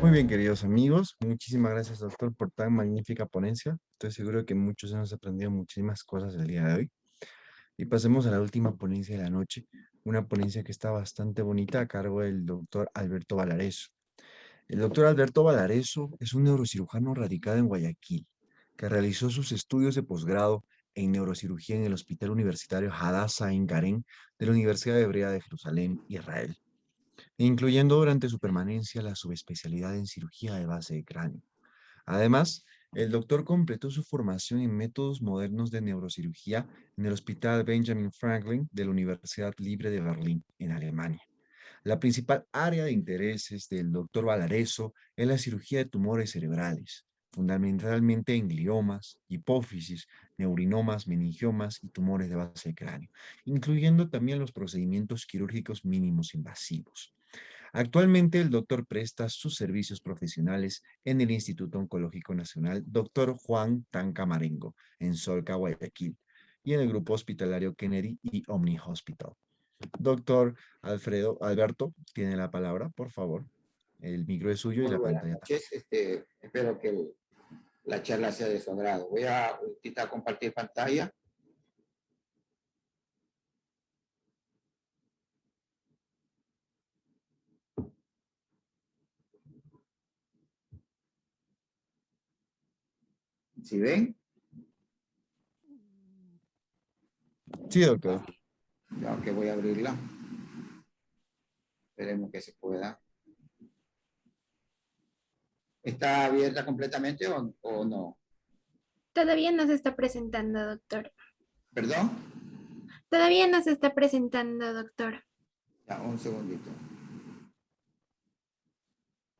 Muy bien, queridos amigos. Muchísimas gracias, doctor, por tan magnífica ponencia. Estoy seguro que muchos hemos aprendido muchísimas cosas el día de hoy. Y pasemos a la última ponencia de la noche, una ponencia que está bastante bonita a cargo del doctor Alberto Valareso. El doctor Alberto Valareso es un neurocirujano radicado en Guayaquil, que realizó sus estudios de posgrado en neurocirugía en el Hospital Universitario Hadassah Ain Karen de la Universidad Hebrea de Jerusalén, Israel, incluyendo durante su permanencia la subespecialidad en cirugía de base de cráneo. Además, el doctor completó su formación en métodos modernos de neurocirugía en el Hospital Benjamin Franklin de la Universidad Libre de Berlín, en Alemania. La principal área de intereses del doctor Valareso es la cirugía de tumores cerebrales, fundamentalmente en gliomas, hipófisis, neurinomas, meningiomas y tumores de base de cráneo, incluyendo también los procedimientos quirúrgicos mínimos invasivos. Actualmente el doctor presta sus servicios profesionales en el Instituto Oncológico Nacional Dr. Juan Tancamarengo, en Solca, Guayaquil, y en el Grupo Hospitalario Kennedy y Omni Hospital. Doctor Alberto, tiene la palabra, por favor. El micro es suyo y Muy la buenas pantalla también. noches. Espero que la charla sea de su agrado. Voy a intentar compartir pantalla. ¿Sí ven? Sí, doctor. Ya que voy a abrirla. Esperemos que se pueda. ¿Está abierta completamente o no? Todavía no se está presentando, doctor. ¿Perdón? Todavía no se está presentando, doctor. Ya, un segundito.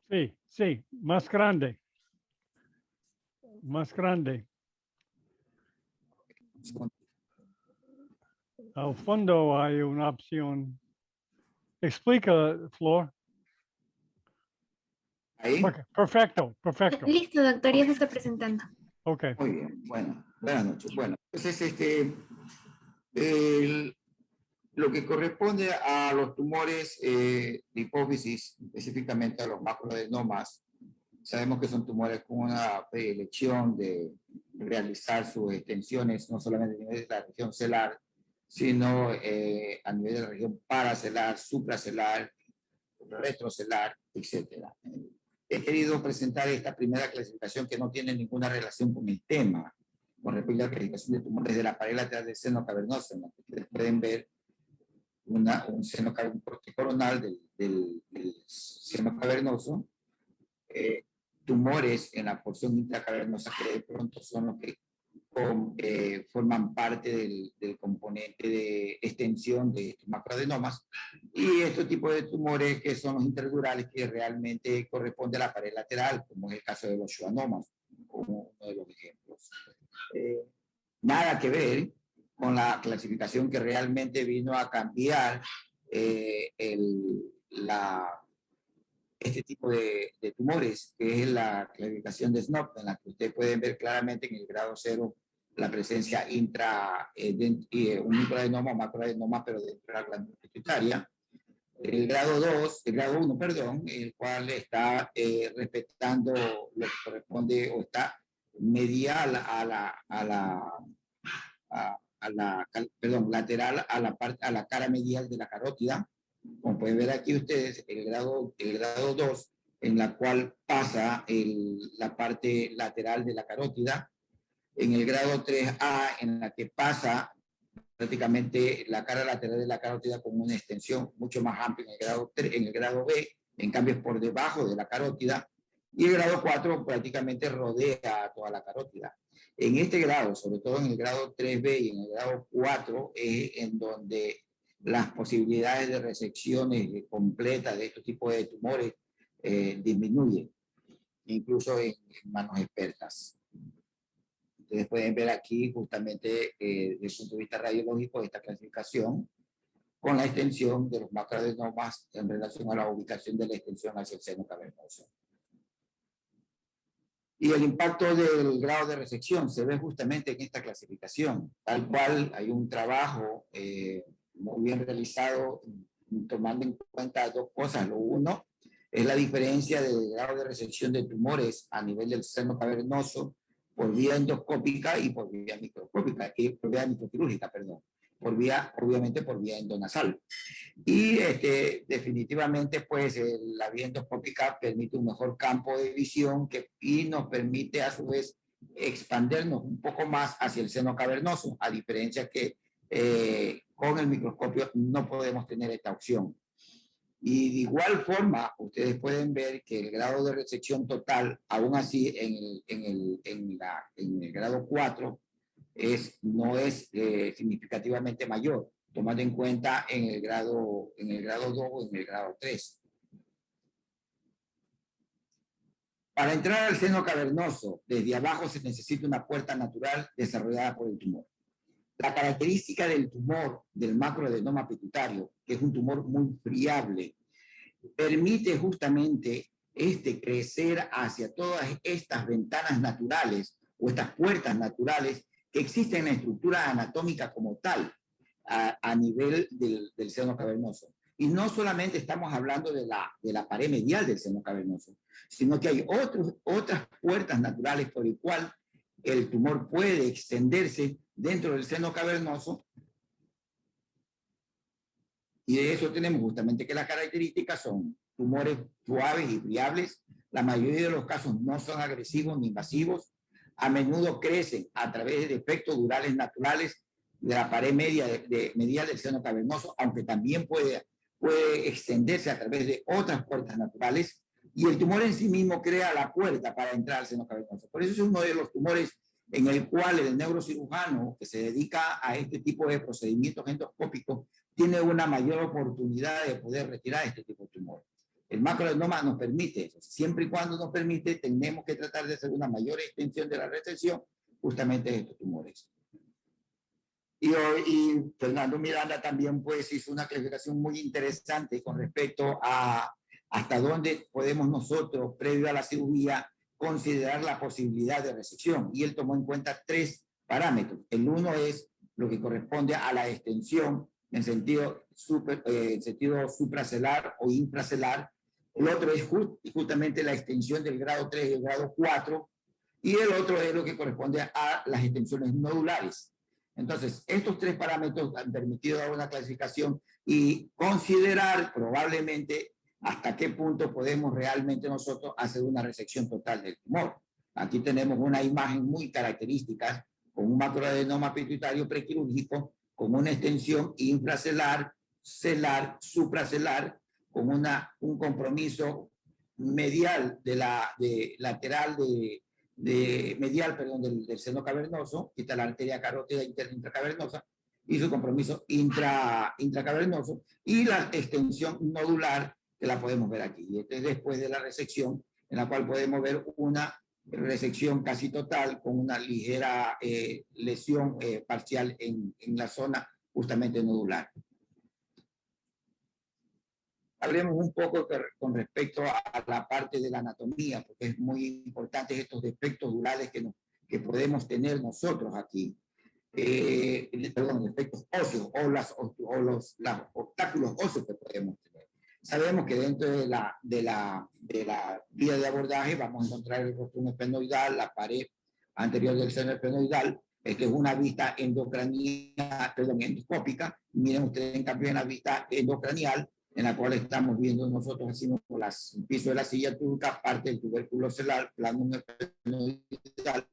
Sí, sí, más grande. Más grande. Al fondo hay una opción. Explica, Flor. ¿Ahí? Ok, perfecto, perfecto. Listo, doctor, ya se está presentando. Ok. Muy bien. Bueno, buenas noches. Bueno, entonces lo que corresponde a los tumores de hipófisis, específicamente a los macroadenomas, sabemos que son tumores con una predilección de realizar sus extensiones no solamente a nivel de la región celular, sino a nivel de la región paracelular, supracelular, retrocelular, etc. He querido presentar esta primera clasificación que no tiene ninguna relación con el tema, con respecto a la clasificación de tumores de la pared lateral del seno cavernoso, en la que ustedes pueden ver un seno coronal del seno cavernoso, tumores en la porción intracavernosa que de pronto son los que forman parte del componente de extensión de estos macroadenomas, y estos tipos de tumores que son los intradurales que realmente corresponde a la pared lateral, como es el caso de los schwannomas, como uno de los ejemplos. Nada que ver con la clasificación que realmente vino a cambiar este tipo de tumores, que es la clasificación de SNOP, en la que ustedes pueden ver claramente en el grado 0 la presencia un microadenoma o macroadenoma, pero dentro de la glándula pituitaria. El grado 2, el grado 1, perdón, el cual está respetando lo que corresponde o está medial perdón, lateral a la cara medial de la carótida. Como pueden ver aquí ustedes, el grado 2, en la cual pasa la parte lateral de la carótida. En el grado 3A, en la que pasa prácticamente la cara lateral de la carótida con una extensión mucho más amplia en el grado 3, en el grado B, en cambio es por debajo de la carótida. Y el grado 4 prácticamente rodea toda la carótida. En este grado, sobre todo en el grado 3B y en el grado 4, es en donde las posibilidades de resecciones completas de estos tipos de tumores disminuyen, incluso en manos expertas. Ustedes pueden ver aquí justamente desde el punto de vista radiológico esta clasificación con la extensión de los macroadenomas en relación a la ubicación de la extensión hacia el seno cavernoso. Y el impacto del grado de resección se ve justamente en esta clasificación, tal cual hay un trabajo muy bien realizado tomando en cuenta dos cosas. Lo uno, es la diferencia del grado de resección de tumores a nivel del seno cavernoso por vía endoscópica y por vía microscópica, y por vía microquirúrgica, perdón, obviamente por vía endonasal. Y definitivamente, pues, la vía endoscópica permite un mejor campo de visión y nos permite, a su vez, expandernos un poco más hacia el seno cavernoso, a diferencia que con el microscopio no podemos tener esta opción. Y de igual forma, ustedes pueden ver que el grado de resección total, aún así, en el grado 4, no es significativamente mayor, tomando en cuenta en el grado 2 o en el grado 3. Para entrar al seno cavernoso, desde abajo se necesita una puerta natural desarrollada por el tumor. La característica del tumor del macroadenoma pituitario, que es un tumor muy friable, permite justamente crecer hacia todas estas ventanas naturales o estas puertas naturales que existen en la estructura anatómica como tal a nivel del seno cavernoso. Y no solamente estamos hablando de la pared medial del seno cavernoso, sino que hay otras puertas naturales por el cual el tumor puede extenderse dentro del seno cavernoso. Y de eso tenemos justamente que las características son tumores suaves y friables. La mayoría de los casos no son agresivos ni invasivos. A menudo crecen a través de efectos durales naturales de la pared medial del seno cavernoso, aunque también puede extenderse a través de otras puertas naturales. Y el tumor en sí mismo crea la puerta para entrar al seno cavernoso. Por eso es uno de los tumores en el cual el neurocirujano que se dedica a este tipo de procedimientos endoscópicos tiene una mayor oportunidad de poder retirar este tipo de tumor. El macroadenoma nos permite eso. Siempre y cuando nos permite, tenemos que tratar de hacer una mayor extensión de la resección justamente de estos tumores. Y Fernando Miranda también pues hizo una clasificación muy interesante con respecto a hasta dónde podemos nosotros, previo a la cirugía, considerar la posibilidad de resección. Y él tomó en cuenta 3 parámetros. El uno es lo que corresponde a la extensión en sentido supracelular o infracelular. El otro es justamente la extensión del grado 3 y el grado 4. Y el otro es lo que corresponde a las extensiones nodulares. Entonces, estos 3 parámetros han permitido dar una clasificación y considerar probablemente hasta qué punto podemos realmente nosotros hacer una resección total del tumor. Aquí tenemos una imagen muy característica con un macroadenoma pituitario prequirúrgico, con una extensión infracelular, celular, supracelular, con un compromiso medial lateral medial, perdón, del seno cavernoso, que está la arteria carótida interna intracavernosa, y su compromiso intracavernoso, y la extensión nodular, que la podemos ver aquí. Y este es después de la resección, en la cual podemos ver una resección casi total con una ligera lesión parcial en la zona justamente nodular. Hablemos un poco con respecto a la parte de la anatomía, porque es muy importante estos defectos durales que podemos tener nosotros aquí. Perdón, defectos óseos o los obstáculos óseos que podemos tener. Sabemos que dentro de la vía de abordaje vamos a encontrar el rostrum esfenoidal, la pared anterior del seno esfenoidal, que es una vista endoscópica. Miren ustedes en cambio en la vista endocranial, en la cual estamos viendo nosotros así como el piso de la silla turca, parte del tubérculo celular, plano esfenoidal,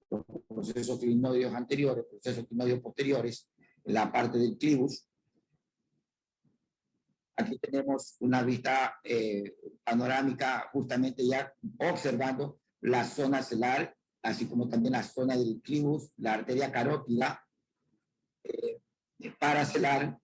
los procesos clinoides anteriores, procesos clinoides posteriores, la parte del clivus. Aquí tenemos una vista panorámica justamente ya observando la zona celular, así como también la zona del clivus, la arteria carótida, paracelular,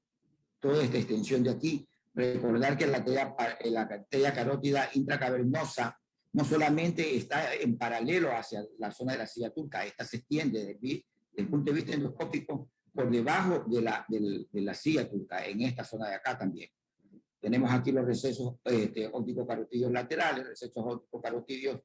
toda esta extensión de aquí. Recordar que la arteria carótida intracavernosa no solamente está en paralelo hacia la zona de la silla turca, esta se extiende desde el punto de vista endoscópico por debajo de la silla turca, en esta zona de acá también. Tenemos aquí los recesos óptico-carotidios laterales, recesos óptico-carotidios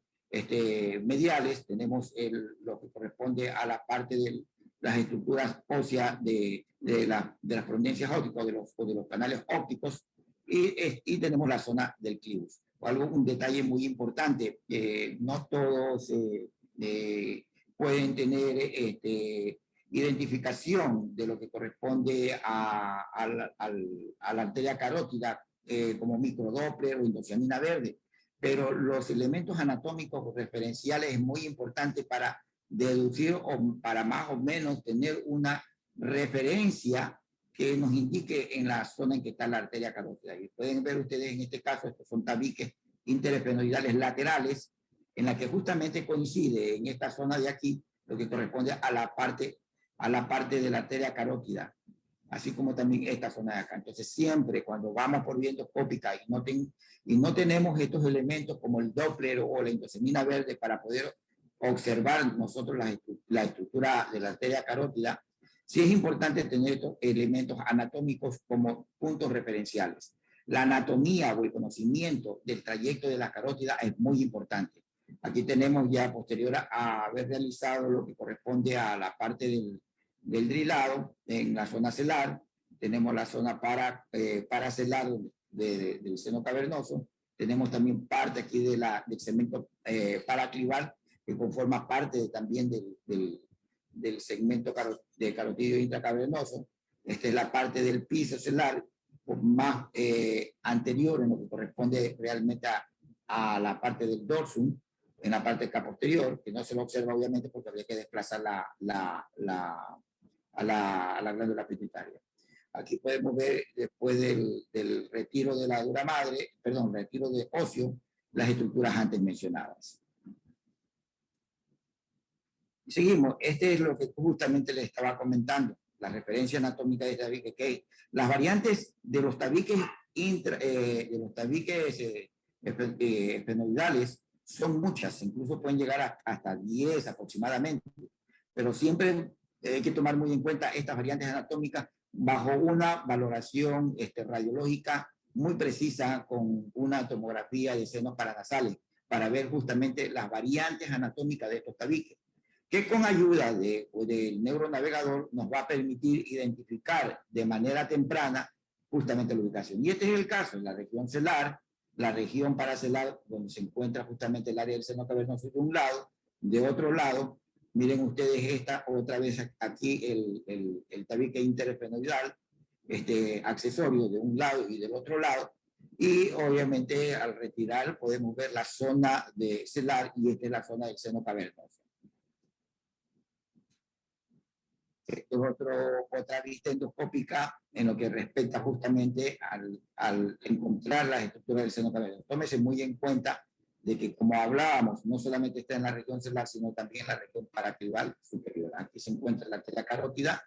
mediales, tenemos lo que corresponde a la parte de las estructuras óseas de las prominencias ópticas o de los canales ópticos, Y tenemos la zona del clivus. Un detalle muy importante, no todos pueden tener identificación de lo que corresponde a la arteria carótida como microdoppler o indociamina verde, pero los elementos anatómicos referenciales es muy importante para deducir o para más o menos tener una referencia que nos indique en la zona en que está la arteria carótida. Y pueden ver ustedes en este caso, estos son tabiques interesfenoidales laterales, en la que justamente coincide en esta zona de aquí lo que corresponde a la parte de la arteria carótida, así como también esta zona de acá. Entonces siempre cuando vamos por vía endoscópica y no tenemos estos elementos como el Doppler o la endosemina verde para poder observar nosotros la estructura de la arteria carótida, sí es importante tener estos elementos anatómicos como puntos referenciales. La anatomía o el conocimiento del trayecto de la carótida es muy importante. Aquí tenemos ya posterior a haber realizado lo que corresponde a la parte del drilado en la zona celar, tenemos la zona paracelar del seno cavernoso, tenemos también parte aquí del segmento paraclival que conforma parte también del segmento de carotidio intracavernoso. Esta es la parte del piso celar más anterior en lo que corresponde realmente a la parte del dorsum, en la parte acá posterior, que no se lo observa obviamente porque habría que desplazar a la glándula pituitaria. Aquí podemos ver después del retiro de la dura madre, perdón, retiro de óseo, las estructuras antes mencionadas. Seguimos, este es lo que justamente les estaba comentando, la referencia anatómica de tabique, que las variantes de los tabiques esfenoidales son muchas, incluso pueden llegar hasta 10 aproximadamente, pero siempre hay que tomar muy en cuenta estas variantes anatómicas bajo una valoración radiológica muy precisa con una tomografía de senos paranasales para ver justamente las variantes anatómicas de estos tabiques, que con ayuda del neuronavegador nos va a permitir identificar de manera temprana justamente la ubicación. Y este es el caso en la región celar, la región paracelar, donde se encuentra justamente el área del seno cavernoso de un lado, de otro lado, miren ustedes esta otra vez aquí el tabique interefenoidal, accesorio de un lado y del otro lado, y obviamente al retirar podemos ver la zona de celar y esta es la zona del seno cavernoso. Esto es otra vista endoscópica en lo que respecta justamente al encontrar las estructuras del seno cavernoso. Tómese muy en cuenta de que, como hablábamos, no solamente está en la región celular, sino también en la región paraclival superior. Aquí se encuentra la arteria carótida,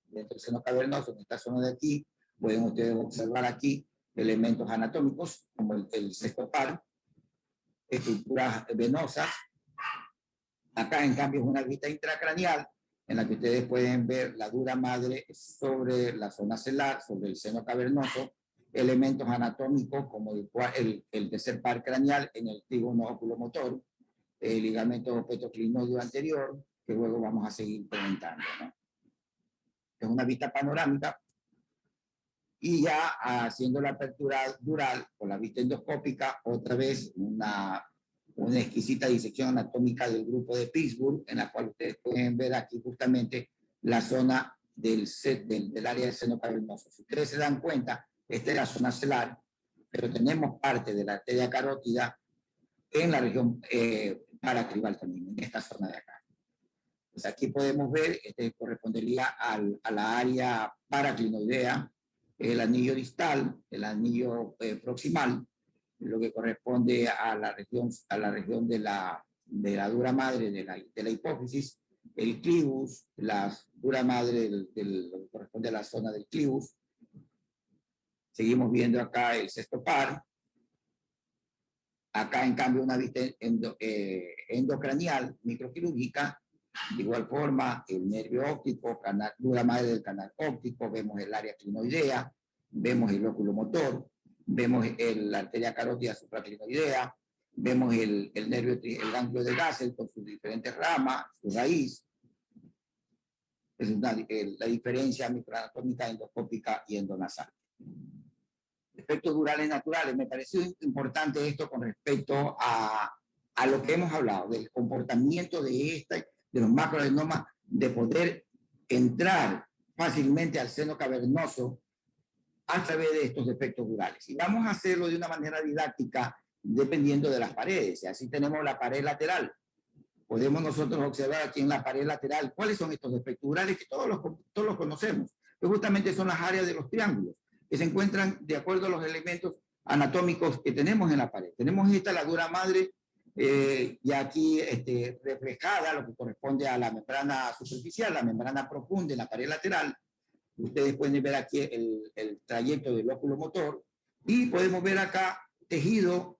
dentro del seno cavernoso, en esta zona de aquí. Pueden ustedes observar aquí elementos anatómicos, como el sexto par, estructuras venosas. Acá, en cambio, es una vista intracraneal, en la que ustedes pueden ver la dura madre sobre la zona celar, sobre el seno cavernoso, elementos anatómicos como el tercer par craneal en el trígono oculomotor, el ligamento petoclinoideo anterior, que luego vamos a seguir comentando, ¿no? Es una vista panorámica y ya haciendo la apertura dural con la vista endoscópica, otra vez una exquisita disección anatómica del grupo de Pittsburgh, en la cual ustedes pueden ver aquí justamente la zona del área del seno cavernoso. Si ustedes se dan cuenta, esta es la zona celar, pero tenemos parte de la arteria carótida en la región paracrival también, en esta zona de acá. Pues aquí podemos ver, correspondería a la área paraclinoidea, el anillo distal, el anillo proximal, lo que corresponde a la región de la dura madre de la hipófisis, el clivus, la dura madre lo que corresponde a la zona del clivus. Seguimos viendo acá el sexto par. Acá, en cambio, una vista endocranial microquirúrgica. De igual forma, el nervio óptico, dura madre del canal óptico, vemos el área clinoidea, vemos el oculomotor, vemos la arteria carótida supraclinoidea, vemos el ganglio de Gassel con sus diferentes ramas, su raíz. Es la diferencia microanatómica endoscópica y endonasal. defectos durales naturales. Me pareció importante esto con respecto a lo que hemos hablado, del comportamiento de los macroadenomas, de poder entrar fácilmente al seno cavernoso a través de estos defectos durales. Y vamos a hacerlo de una manera didáctica dependiendo de las paredes. Así tenemos la pared lateral. Podemos nosotros observar aquí en la pared lateral cuáles son estos defectos durales que todos los conocemos, que justamente son las áreas de los triángulos, que se encuentran de acuerdo a los elementos anatómicos que tenemos en la pared. Tenemos esta la dura madre, y aquí reflejada, lo que corresponde a la membrana superficial, la membrana profunda en la pared lateral. Ustedes pueden ver aquí el trayecto del lóculo motor, y podemos ver acá tejido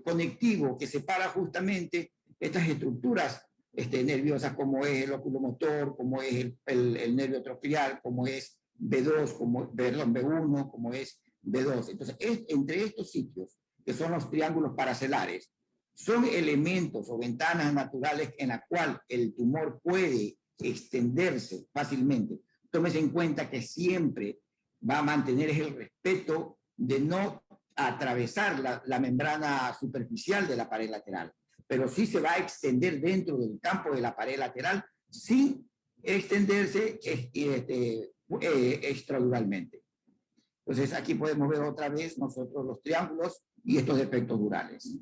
conectivo que separa justamente estas estructuras nerviosas, como es el lóculo motor, como es el nervio tropial, como es B2, perdón, B1, como es B2. Entonces, entre estos sitios, que son los triángulos paracelares, son elementos o ventanas naturales en la cual el tumor puede extenderse fácilmente. Tómese en cuenta que siempre va a mantener el respeto de no atravesar la membrana superficial de la pared lateral, pero sí se va a extender dentro del campo de la pared lateral sin extenderse extraduralmente. Entonces aquí podemos ver otra vez nosotros los triángulos y estos defectos durales.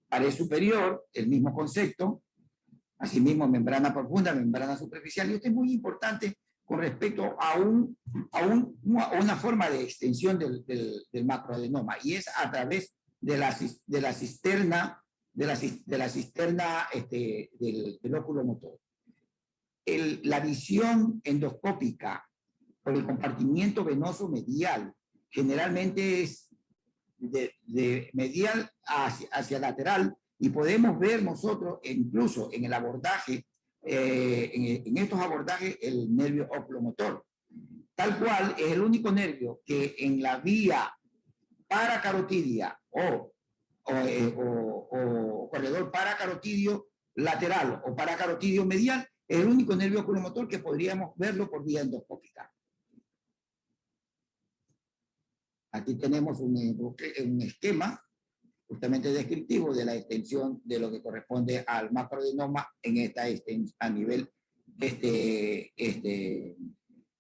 Pared superior, el mismo concepto. Asimismo, membrana profunda, membrana superficial. Y esto es muy importante con respecto a una forma de extensión del macroadenoma, y es a través de la cisterna del óculo motor. La visión endoscópica por el compartimiento venoso medial generalmente es de medial hacia lateral, y podemos ver nosotros incluso en el abordaje, en estos abordajes, el nervio oculomotor, tal cual es el único nervio que en la vía paracarotidia o corredor paracarotidio lateral o paracarotidio medial, es el único nervio oculomotor que podríamos verlo por vía endoscópica. Aquí tenemos un esquema justamente descriptivo de la extensión de lo que corresponde al macroadenoma en esta a nivel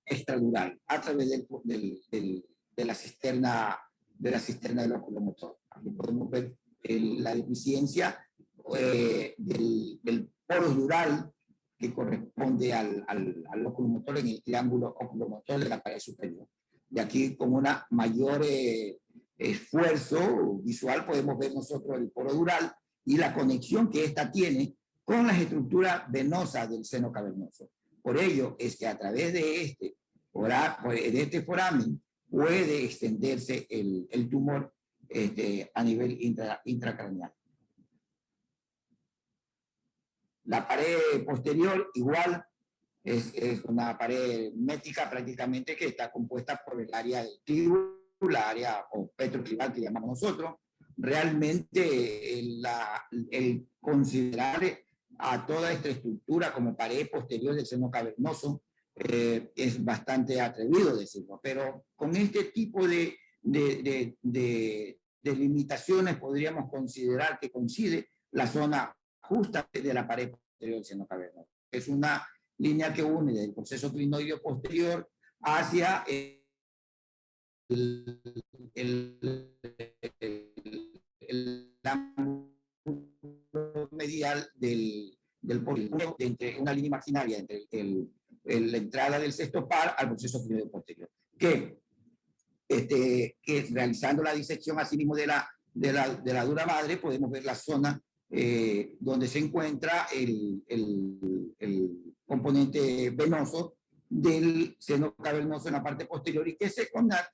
extradural, a través de la cisterna del oculomotor. Aquí podemos ver la deficiencia del poro dural que corresponde al oculomotor en el triángulo oculomotor de la pared superior. De aquí, con una mayor esfuerzo visual, podemos ver nosotros el poro dural y la conexión que ésta tiene con las estructuras venosas del seno cavernoso. Por ello es que a través de este foramen puede extenderse el tumor a nivel intracraneal. La pared posterior igual es una pared métrica prácticamente, que está compuesta por el área del clivo, la área o petroclival que llamamos nosotros. Realmente el considerar a toda esta estructura como pared posterior del seno cavernoso es bastante atrevido decirlo, pero con este tipo de limitaciones podríamos considerar que coincide la zona justa de la pared posterior del seno cavernoso. Es una línea que une del proceso clinoideo posterior hacia el ángulo medial del polígono, entre una línea imaginaria entre la entrada del sexto par al proceso clinoideo posterior, que realizando la disección asimismo de la dura madre, podemos ver la zona donde se encuentra el componente venoso del seno cavernoso en la parte posterior, y que se conecta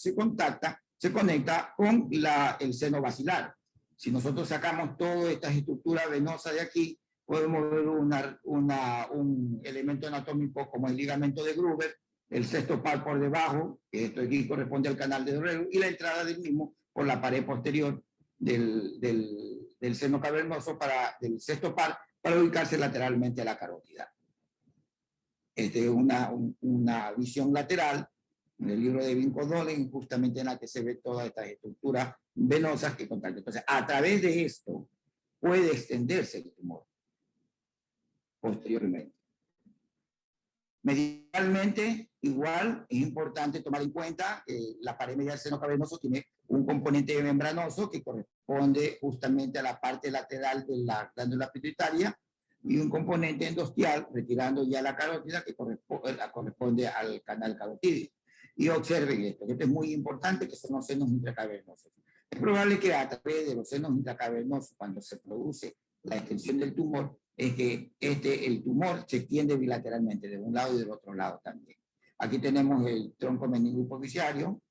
con el seno basilar. Si nosotros sacamos todas estas estructuras venosas de aquí, podemos ver un elemento anatómico como el ligamento de Gruber, el sexto par por debajo, que esto aquí corresponde al canal de Dorrego, y la entrada del mismo por la pared posterior del seno cavernoso del sexto par, para ubicarse lateralmente a la carótida. Una visión lateral en el libro de Vinco Dolen, justamente en la que se ve todas estas estructuras venosas que contactan. Entonces, a través de esto puede extenderse el tumor posteriormente. Medialmente, igual, es importante tomar en cuenta que la pared medial del seno cavernoso tiene un componente membranoso que corresponde justamente a la parte lateral de la glándula pituitaria y un componente endostial, retirando ya la carótida, que corresponde al canal carotídeo. Y observen esto, que esto es muy importante, que son los senos intracavernosos. Es probable que a través de los senos intracavernosos, cuando se produce la extensión del tumor, es que el tumor se extiende bilateralmente, de un lado y del otro lado también. Aquí tenemos el tronco meningohipofisiario.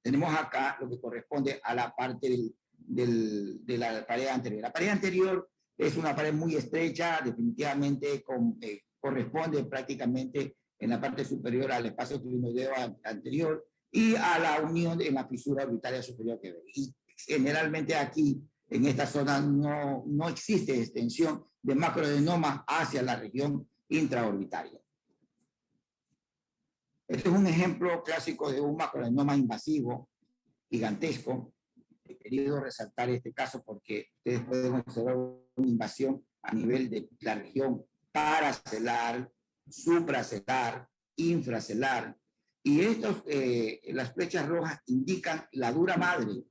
Tenemos acá lo que corresponde a la parte de la pared anterior. La pared anterior es una pared muy estrecha, definitivamente corresponde prácticamente en la parte superior al espacio clinoideo anterior y a la unión en la fisura orbitaria superior que ve. Y generalmente aquí, en esta zona, no existe extensión de macroadenoma hacia la región intraorbitaria. Este es un ejemplo clásico de un macroadenoma invasivo, gigantesco. He querido resaltar este caso porque ustedes pueden observar una invasión a nivel de la región paracelar, supracelar, infracelar. Y las flechas rojas indican la dura madre,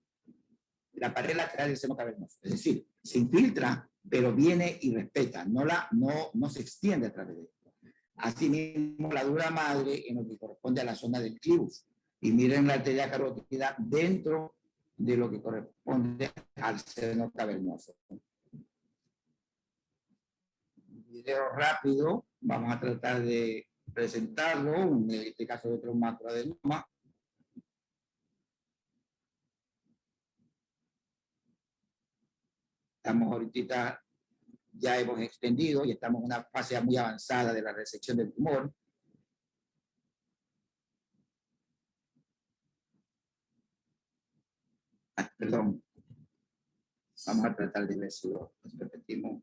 la pared lateral del seno cavernoso. Es decir, se infiltra, pero viene y respeta, no se extiende a través de esto. Asimismo, la dura madre en lo que corresponde a la zona del clivus. Y miren la arteria carótida dentro de lo que corresponde al seno cavernoso. Un video rápido, vamos a tratar de presentarlo, en este caso de otro macroadenoma. Estamos ahorita, ya hemos extendido y estamos en una fase muy avanzada de la resección del tumor. Perdón. Vamos a tratar de ver si lo repetimos.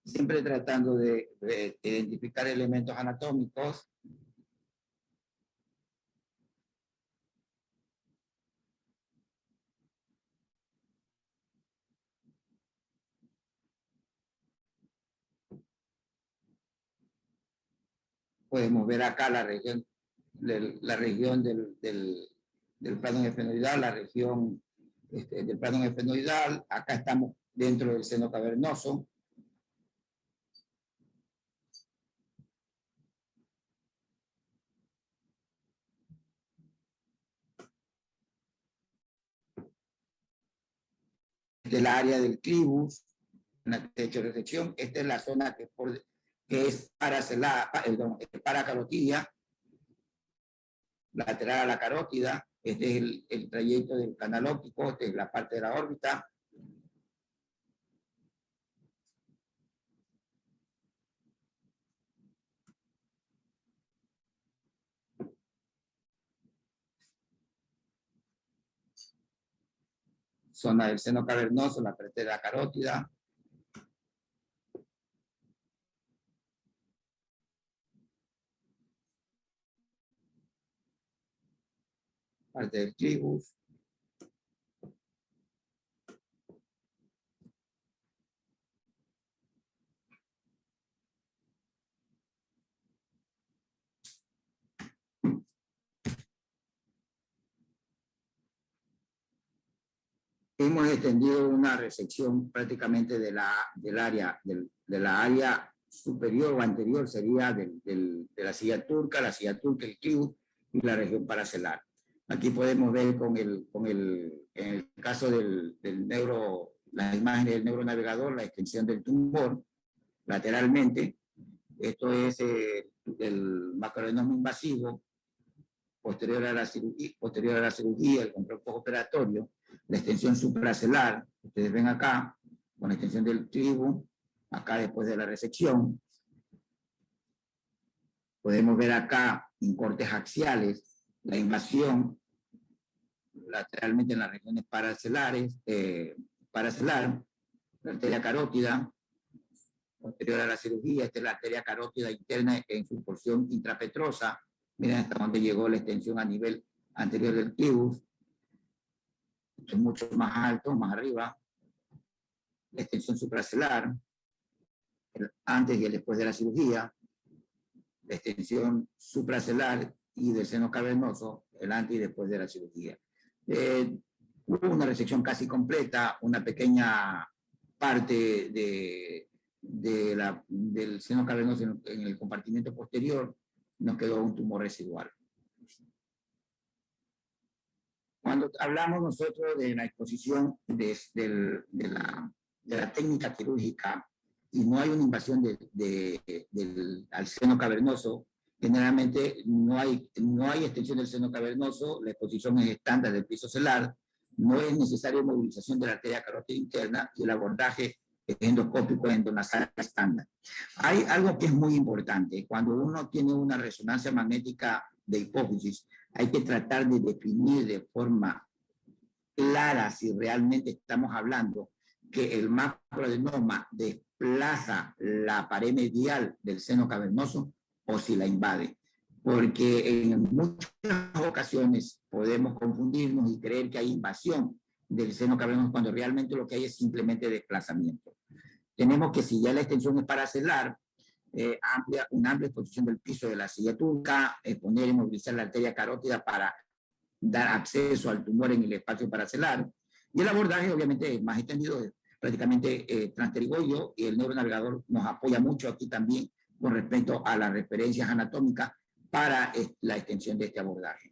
Siempre tratando de identificar elementos anatómicos. Podemos ver acá la región del plano esfenoidal, la región del plano esfenoidal. Acá estamos dentro del seno cavernoso. Del área del clivus, en la que he hecho resección. Esta es la zona que es paracarotidia, lateral a la carótida. Este es el trayecto del canal óptico, esta es la parte de la órbita. Zona del seno cavernoso, la parte de la carótida. Parte del clivus. Hemos extendido una resección prácticamente de la área superior o anterior, sería de la silla turca, el clivus y la región paracelar. Aquí podemos ver en el caso las imágenes del neuronavegador, la extensión del tumor lateralmente. Esto es el macroadenoma invasivo posterior a la cirugía, el control postoperatorio, la extensión supracelular, ustedes ven acá, con la extensión del clivus, acá después de la resección. Podemos ver acá, en cortes axiales, la invasión lateralmente en las regiones paracelares, paracelar, la arteria carótida, posterior a la cirugía. Esta es la arteria carótida interna en su porción intrapetrosa. Miren hasta dónde llegó la extensión a nivel anterior del clivus. Esto es mucho más alto, más arriba. La extensión supracelular, antes y el después de la cirugía. La extensión supracelular y del seno cavernoso, el antes y después de la cirugía. Hubo una resección casi completa, una pequeña parte del seno cavernoso en el compartimiento posterior, nos quedó un tumor residual. Cuando hablamos nosotros de la exposición de la técnica quirúrgica y no hay una invasión al seno cavernoso, generalmente no hay extensión del seno cavernoso, la exposición es estándar del piso celular, no es necesaria movilización de la arteria carótida interna y el abordaje endoscópico endonasal estándar. Hay algo que es muy importante. Cuando uno tiene una resonancia magnética de hipófisis, hay que tratar de definir de forma clara si realmente estamos hablando que el macroadenoma desplaza la pared medial del seno cavernoso o si la invade. Porque en muchas ocasiones podemos confundirnos y creer que hay invasión del seno cavernoso cuando realmente lo que hay es simplemente desplazamiento. Tenemos que si ya la extensión es paracelular, una amplia exposición del piso de la silla turca, poner y movilizar la arteria carótida para dar acceso al tumor en el espacio paracelular. Y el abordaje obviamente es más extendido, prácticamente transpterigoideo, y el neuronavegador nos apoya mucho aquí también con respecto a las referencias anatómicas para la extensión de este abordaje.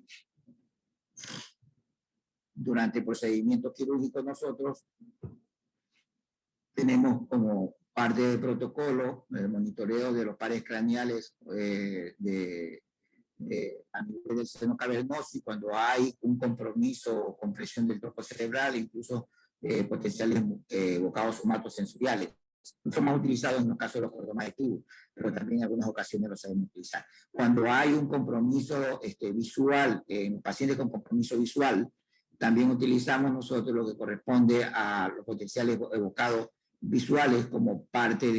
Durante el procedimiento quirúrgico nosotros tenemos como parte del protocolo el monitoreo de los pares craneales a nivel del seno cavernoso y cuando hay un compromiso o compresión del tronco cerebral, incluso potenciales bocados somatosensoriales. Son más utilizados en los casos de los cordomas de tubo, pero también en algunas ocasiones los sabemos utilizar. Cuando hay un compromiso visual, en pacientes con compromiso visual, también utilizamos nosotros lo que corresponde a los potenciales evocados visuales como parte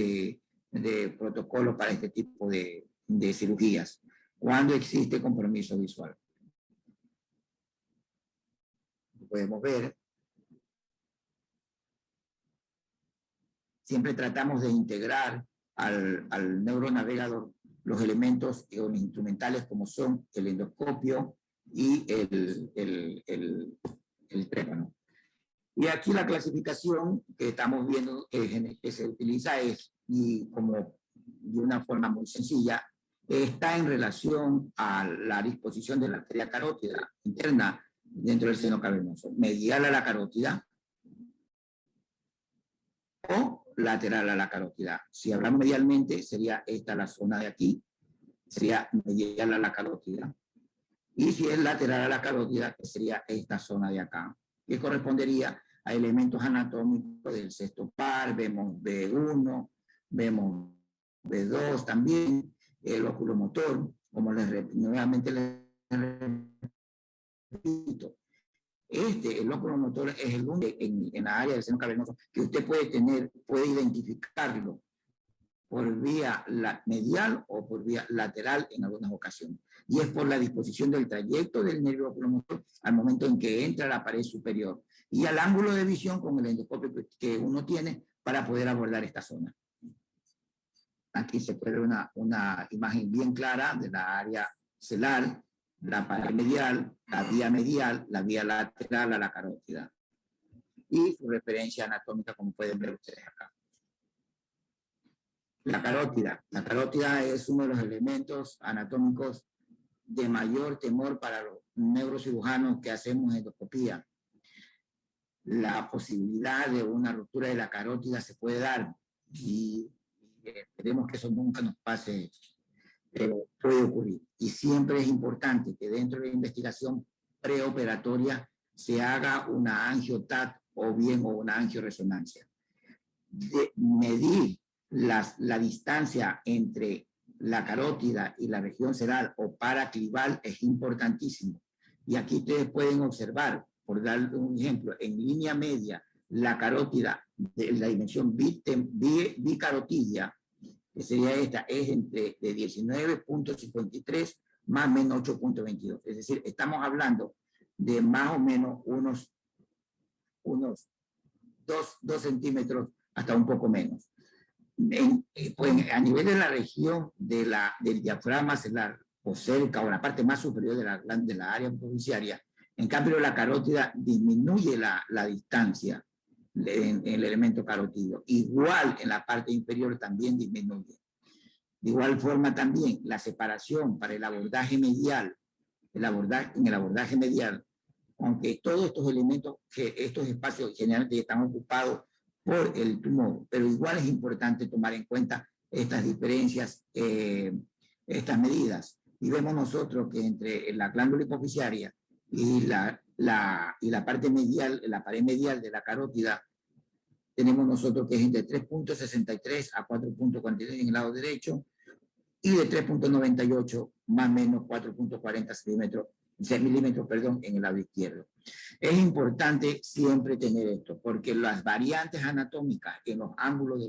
de protocolo para este tipo de cirugías, cuando existe compromiso visual. Podemos ver. Siempre tratamos de integrar al neuronavegador los elementos instrumentales como son el endoscopio y el trépano. Y aquí la clasificación que estamos viendo que se utiliza es, y como de una forma muy sencilla, está en relación a la disposición de la arteria carótida interna dentro del seno cavernoso, medial a la carótida o lateral a la carótida. Si hablamos medialmente, sería esta la zona de aquí, sería medial a la carótida. Y si es lateral a la carótida, sería esta zona de acá, que correspondería a elementos anatómicos del sexto par. Vemos B1, vemos B2 también, el oculomotor, como nuevamente les repito. El oculomotor es el único en la área del seno cavernoso que usted puede identificarlo por vía medial o por vía lateral en algunas ocasiones. Y es por la disposición del trayecto del nervio oculomotor al momento en que entra a la pared superior y al ángulo de visión con el endoscopio que uno tiene para poder abordar esta zona. Aquí se puede ver una imagen bien clara de la área celular, la pared medial, la vía lateral a la carótida. Y su referencia anatómica, como pueden ver ustedes acá. La carótida es uno de los elementos anatómicos de mayor temor para los neurocirujanos que hacemos endoscopía. La posibilidad de una ruptura de la carótida se puede dar y esperemos que eso nunca nos pase, pero puede ocurrir. Y siempre es importante que dentro de la investigación preoperatoria se haga una angio-TAT o una angioresonancia. Medir la distancia entre la carótida y la región cerebral o paraclival es importantísimo. Y aquí ustedes pueden observar por dar un ejemplo, en línea media, la carótida de la dimensión bicarotidia, que sería esta, es de 19.53 más o menos 8.22. Es decir, estamos hablando de más o menos unos 2 centímetros hasta un poco menos. Pues a nivel de la región del diafragma celular o cerca o la parte más superior de la área provinciaria, en cambio la carótida disminuye la distancia en el elemento carotidio. Igual en la parte inferior también disminuye. De igual forma también la separación para el abordaje medial, en el abordaje medial, aunque todos estos elementos, estos espacios generalmente están ocupados por el tumor, pero igual es importante tomar en cuenta estas diferencias, estas medidas. Y vemos nosotros que entre la glándula hipoficiaria y la parte medial, la pared medial de la carótida, tenemos nosotros que es entre 3.63 a 4.43 en el lado derecho y de 3.98 más o menos 4.40 milímetros, en el lado izquierdo. Es importante siempre tener esto, porque las variantes anatómicas en los ángulos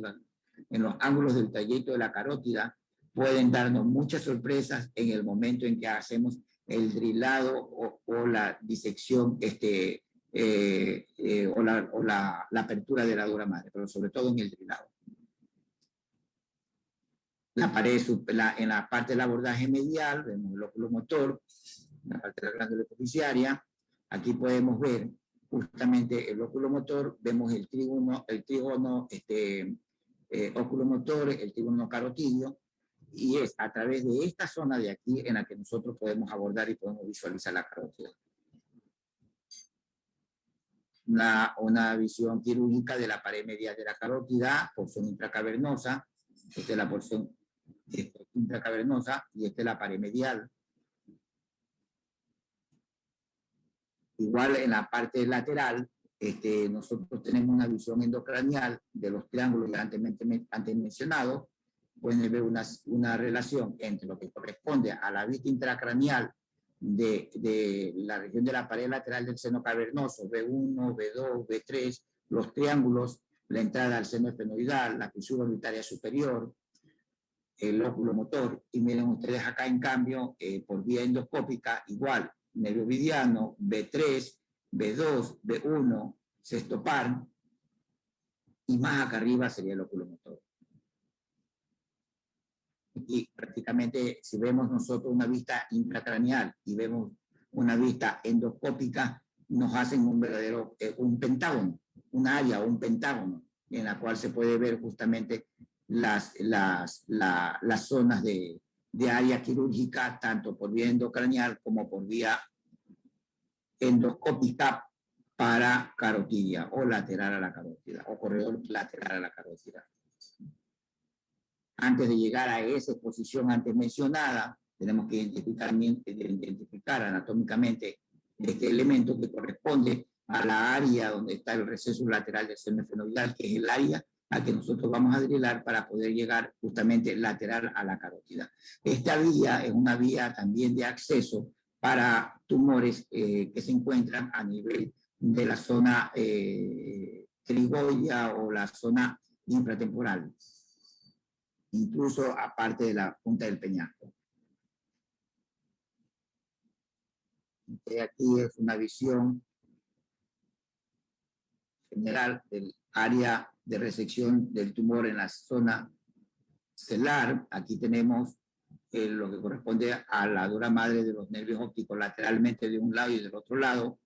del trayecto de la carótida pueden darnos muchas sorpresas en el momento en que hacemos el drilado o la disección, o la apertura de la dura madre, pero sobre todo en el drilado. En la parte del abordaje medial, vemos el óculo motor, la parte de la glándula hipoficiaria. Aquí podemos ver justamente el óculo motor, vemos el trígono oculomotor, el trígono carotidio, y es a través de esta zona de aquí en la que nosotros podemos abordar y podemos visualizar la carótida. Una visión quirúrgica de la pared medial de la carótida, porción intracavernosa. Esta es la porción intracavernosa y esta es la pared medial. Igual en la parte lateral, nosotros tenemos una visión endocranial de los triángulos antes mencionados. Pueden ver una relación entre lo que corresponde a la vista intracraneal de la región de la pared lateral del seno cavernoso, B1, B2, B3, los triángulos, la entrada al seno esfenoidal, la fisura orbitaria superior, el óculo motor. Y miren ustedes acá, en cambio, por vía endoscópica, igual, nervio vidiano, B3, B2, B1, sexto par, y más acá arriba sería el óculo motor. Y prácticamente, si vemos nosotros una vista intracraneal y vemos una vista endoscópica, nos hacen un verdadero un pentágono, un área o un pentágono, en la cual se puede ver justamente las zonas de área quirúrgica, tanto por vía endocraneal como por vía endoscópica para carotidia o lateral a la carótida o corredor lateral a la carótida. Antes de llegar a esa exposición antes mencionada, tenemos que identificar anatómicamente este elemento que corresponde a la área donde está el receso lateral del seno esfenoidal, que es el área a que nosotros vamos a drilar para poder llegar justamente lateral a la carótida. Esta vía es una vía también de acceso para tumores que se encuentran a nivel de la zona trigoidea o la zona infratemporal, incluso aparte de la punta del peñasco. Aquí es una visión general del área de resección del tumor en la zona celular. Aquí tenemos lo que corresponde a la dura madre de los nervios ópticos lateralmente de un lado y del otro lado.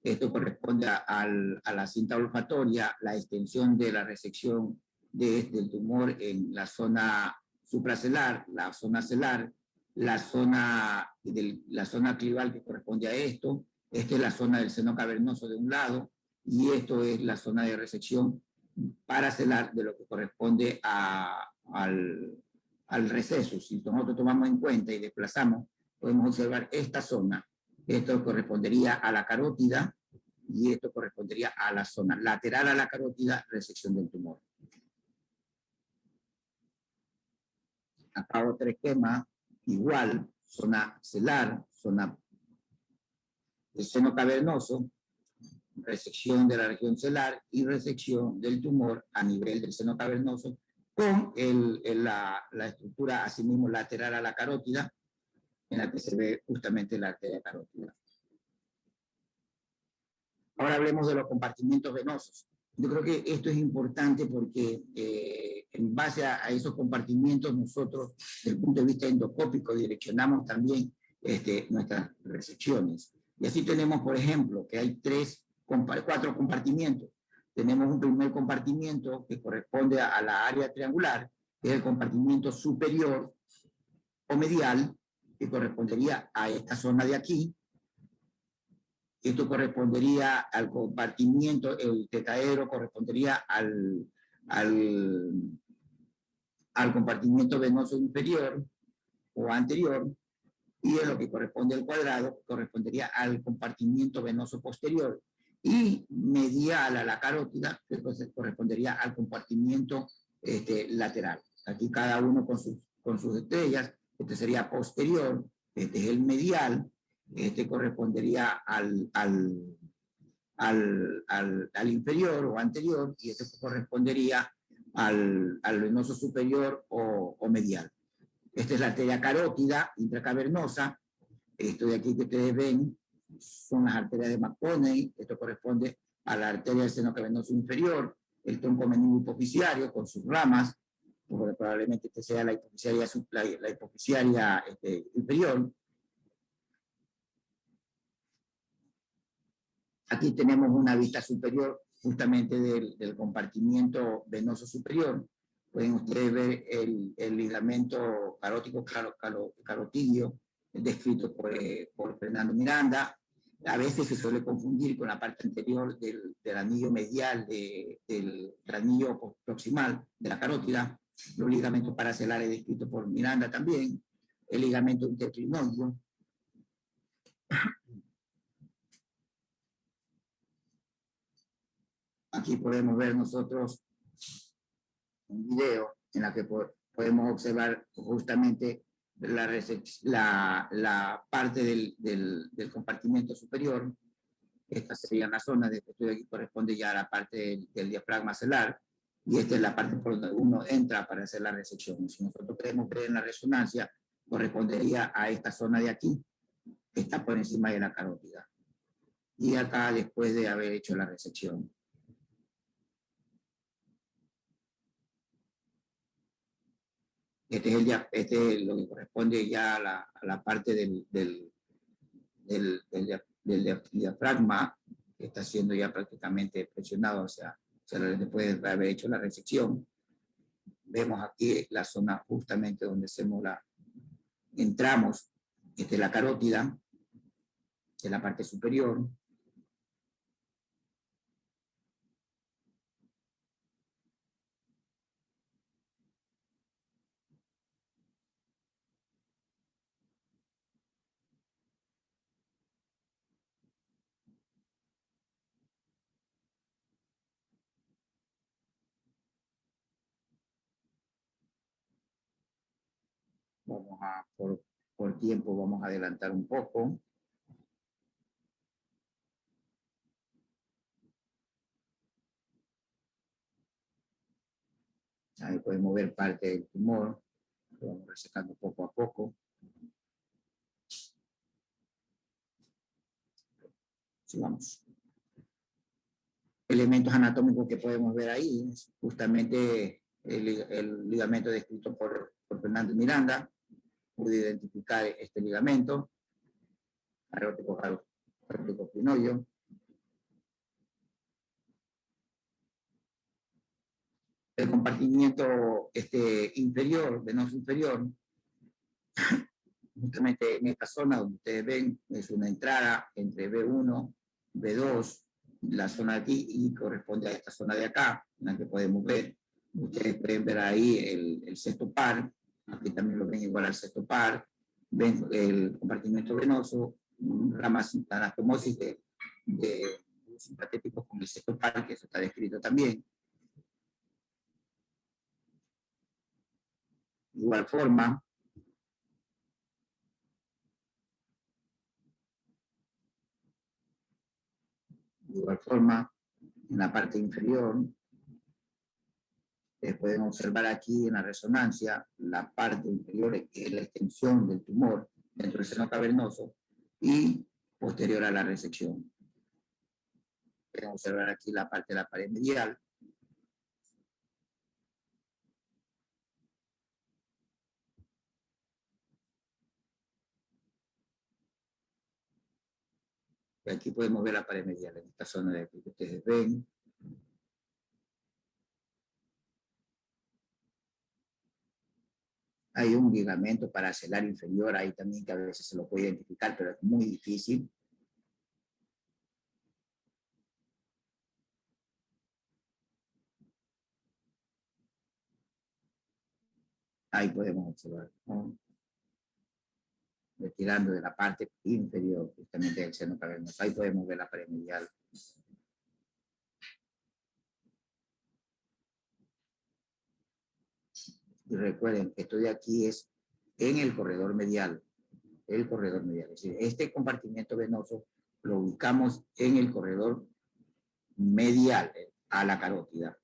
Esto corresponde a la cinta olfatoria, la extensión de la resección del tumor en la zona supracelular, la zona celular, la zona clival que corresponde a esto. Esta es la zona del seno cavernoso de un lado y esto es la zona de resección paracelular de lo que corresponde al receso. Si nosotros tomamos en cuenta y desplazamos, podemos observar esta zona. Esto correspondería a la carótida y esto correspondería a la zona lateral a la carótida, resección del tumor. Acá otro esquema, igual, zona celular, zona del seno cavernoso. resección de la región celular y resección del tumor a nivel del seno cavernoso con la estructura asimismo lateral a la carótida, en la que se ve justamente la arteria carótida. Ahora hablemos de los compartimientos venosos. Yo creo que esto es importante porque en base a esos compartimientos nosotros, desde el punto de vista endoscópico, direccionamos también nuestras resecciones. Y así tenemos, por ejemplo, que hay 4 compartimientos. Tenemos un primer compartimiento que corresponde a la área triangular, que es el compartimiento superior o medial, que correspondería a esta zona de aquí. Esto correspondería al compartimiento, el tetraedro correspondería al compartimiento venoso inferior o anterior, y en lo que corresponde al cuadrado correspondería al compartimiento venoso posterior, y medial a la carótida que correspondería al compartimiento lateral. Aquí cada uno con sus estrellas. Este sería posterior, este es el medial, este correspondería al inferior o anterior, y este correspondería al venoso superior o medial. Esta es la arteria carótida intracavernosa. Esto de aquí que ustedes ven son las arterias de McConney. Esto corresponde a la arteria del seno cavernoso inferior, el tronco meningo hipoficiario con sus ramas, porque probablemente este sea la hipoficiaria inferior. Aquí tenemos una vista superior justamente del compartimiento venoso superior. Pueden ustedes ver el ligamento carótico carotidio descrito por Fernando Miranda. A veces se suele confundir con la parte anterior del anillo medial del anillo proximal de la carótida. Los ligamentos paracelares descritos por Miranda también. El ligamento interclinoideo. Aquí podemos ver nosotros un video en la que podemos observar justamente la parte del compartimento superior. Esta sería la zona de que aquí corresponde ya a la parte del diafragma celular, y esta es la parte por donde uno entra para hacer la resección. Si nosotros queremos ver en la resonancia, correspondería a esta zona de aquí, que está por encima de la carótida, y acá después de haber hecho la resección. Este es lo que corresponde ya a la parte del diafragma, que está siendo ya prácticamente presionado, o sea, después de haber hecho la resección. Vemos aquí la zona justamente donde entramos, la carótida, de la parte superior. Vamos a, por tiempo, vamos a adelantar un poco. Ahí podemos ver parte del tumor. Lo vamos resecando poco a poco. Sigamos. Elementos anatómicos que podemos ver ahí es justamente el ligamento descrito por Fernando Miranda. Pude identificar este ligamento carótico clinoideo. El compartimiento inferior, venoso inferior, justamente en esta zona donde ustedes ven, es una entrada entre B1, B2, la zona de aquí, y corresponde a esta zona de acá, en la que podemos ver. Ustedes pueden ver ahí el sexto par, aquí también lo ven igual al sexto par. Ven el compartimento venoso, ramas anastomosis de simpatéticos con el sexto par, que eso está descrito también. De igual forma, De igual forma, en la parte inferior, pueden observar aquí en la resonancia la parte inferior, que es la extensión del tumor dentro del seno cavernoso y posterior a la resección. Pueden observar aquí la parte de la pared medial. Y aquí podemos ver la pared medial en esta zona de aquí que ustedes ven. Hay un ligamento paracelar inferior ahí también que a veces se lo puede identificar, pero es muy difícil. Ahí podemos observar, ¿no? Retirando de la parte inferior justamente del seno cavernoso. Ahí podemos ver la pared medial. Y recuerden que esto de aquí es en el corredor medial. El corredor medial. Es decir, este compartimiento venoso lo ubicamos en el corredor medial a la carótida.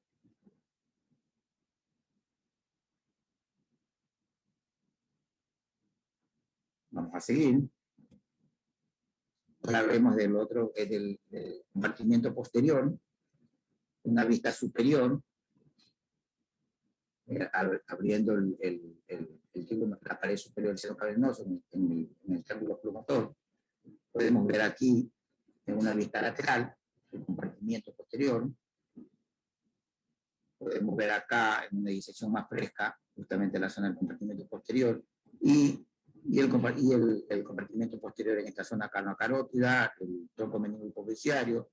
Vamos a seguir. Ahora vemos del otro, del compartimiento posterior, una vista superior, abriendo la pared superior del seno cavernoso en el triángulo plumotor. Podemos ver aquí en una vista lateral el compartimiento posterior. Podemos ver acá en una disección más fresca justamente la zona del compartimiento posterior y el compartimiento posterior en esta zona carnocarótida, el tronco meningohipofisiario,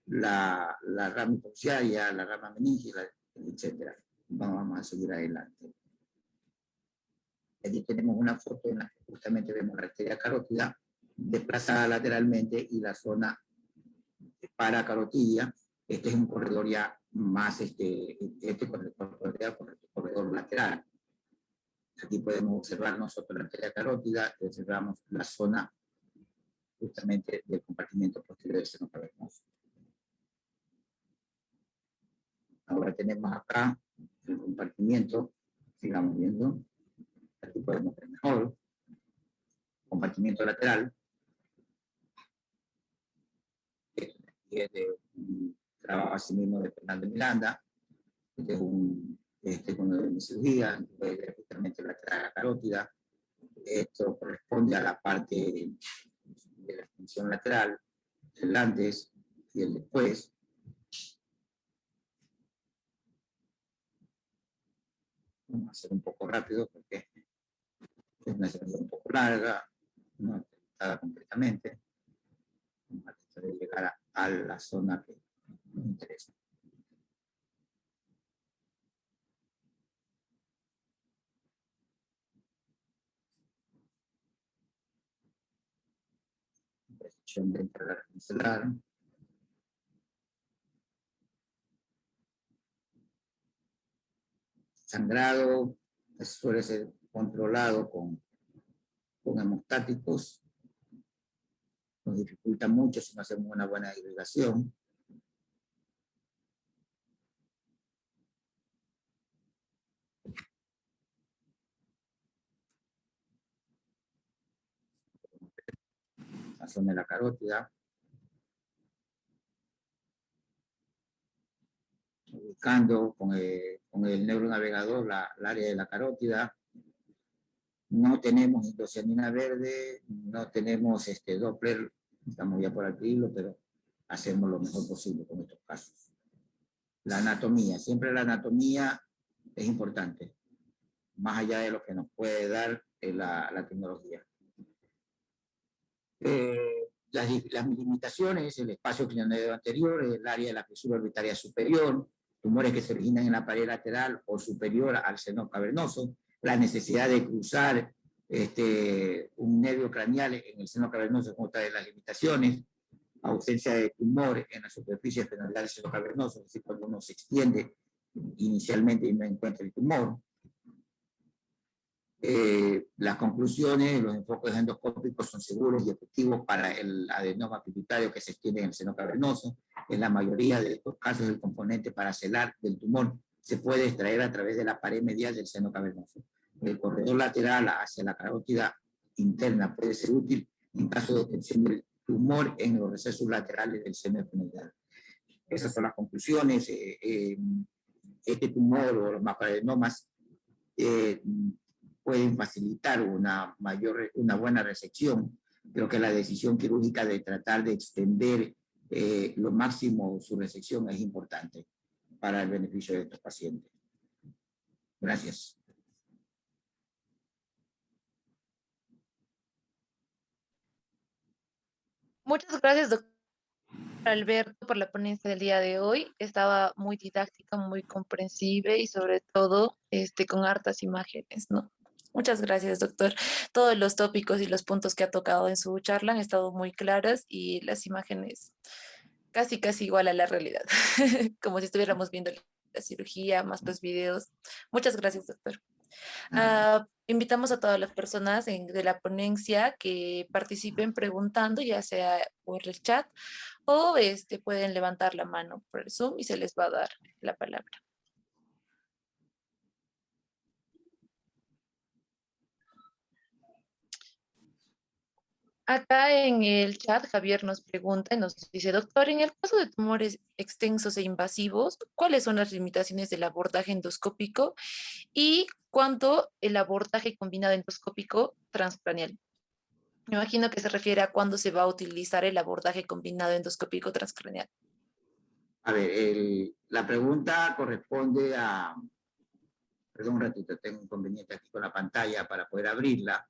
la rama hipofisiaria, la rama meningia, etc. Vamos a seguir adelante. Aquí tenemos una foto en la que justamente vemos la arteria carótida desplazada lateralmente y la zona paracarotidia. Este es un corredor ya más, corredor lateral. Aquí podemos observar nosotros la arteria carótida, observamos la zona justamente del compartimiento posterior del seno cavernoso. Ahora tenemos acá el compartimiento, sigamos viendo, aquí podemos ver mejor, compartimiento lateral. Este es de un trabajo así mismo de Fernando Miranda, este es con cirugía, justamente la carótida. Esto corresponde a la parte de la extensión lateral, el antes y el después. Vamos a hacer un poco rápido porque es una cirugía un poco larga, no está completamente. Vamos a tratar de llegar a la zona que nos interesa. Presión ventricular cancelar. Sangrado suele ser controlado con hemostáticos. Nos dificulta mucho si no hacemos una buena irrigación. La zona de la carótida. Ubicando con el neuronavegador el área de la carótida. No tenemos hidrocianina verde, no tenemos Doppler, estamos ya por adquirirlo, pero hacemos lo mejor posible con estos casos. La anatomía, siempre la anatomía es importante, más allá de lo que nos puede dar la tecnología. Las limitaciones, el espacio clinodeo anterior, el área de la fisura orbitaria superior, tumores que se originan en la pared lateral o superior al seno cavernoso, la necesidad de cruzar un nervio craneal en el seno cavernoso con otra de las limitaciones, ausencia de tumor en la superficie esfenoidal del seno cavernoso, es decir, cuando uno se extiende inicialmente y no encuentra el tumor. Las conclusiones, los enfoques endoscópicos son seguros y efectivos para el adenoma pituitario que se extiende en el seno cavernoso. En la mayoría de estos casos, el componente paracelar del tumor se puede extraer a través de la pared medial del seno cavernoso. El corredor lateral hacia la carótida interna puede ser útil en caso de detección del tumor en los recesos laterales del seno efemerial. Esas son las conclusiones. Este tumor o los macroadenomas pueden facilitar una buena resección. Creo que la decisión quirúrgica de tratar de extender lo máximo su resección es importante para el beneficio de estos pacientes. Gracias. Muchas gracias, doctor Alberto, por la ponencia del día de hoy. Estaba muy didáctica, muy comprensible y sobre todo con hartas imágenes, ¿no? Muchas gracias, doctor. Todos los tópicos y los puntos que ha tocado en su charla han estado muy claras y las imágenes casi igual a la realidad, como si estuviéramos viendo la cirugía, más los videos. Muchas gracias, doctor. Invitamos a todas las personas de la ponencia que participen preguntando, ya sea por el chat o pueden levantar la mano por el Zoom y se les va a dar la palabra. Acá en el chat, Javier nos pregunta y nos dice, doctor, en el caso de tumores extensos e invasivos, ¿cuáles son las limitaciones del abordaje endoscópico y cuándo el abordaje combinado endoscópico transcranial? Me imagino que se refiere a cuándo se va a utilizar el abordaje combinado endoscópico transcranial. A ver, la pregunta corresponde a... Perdón un ratito, tengo un inconveniente aquí con la pantalla para poder abrirla.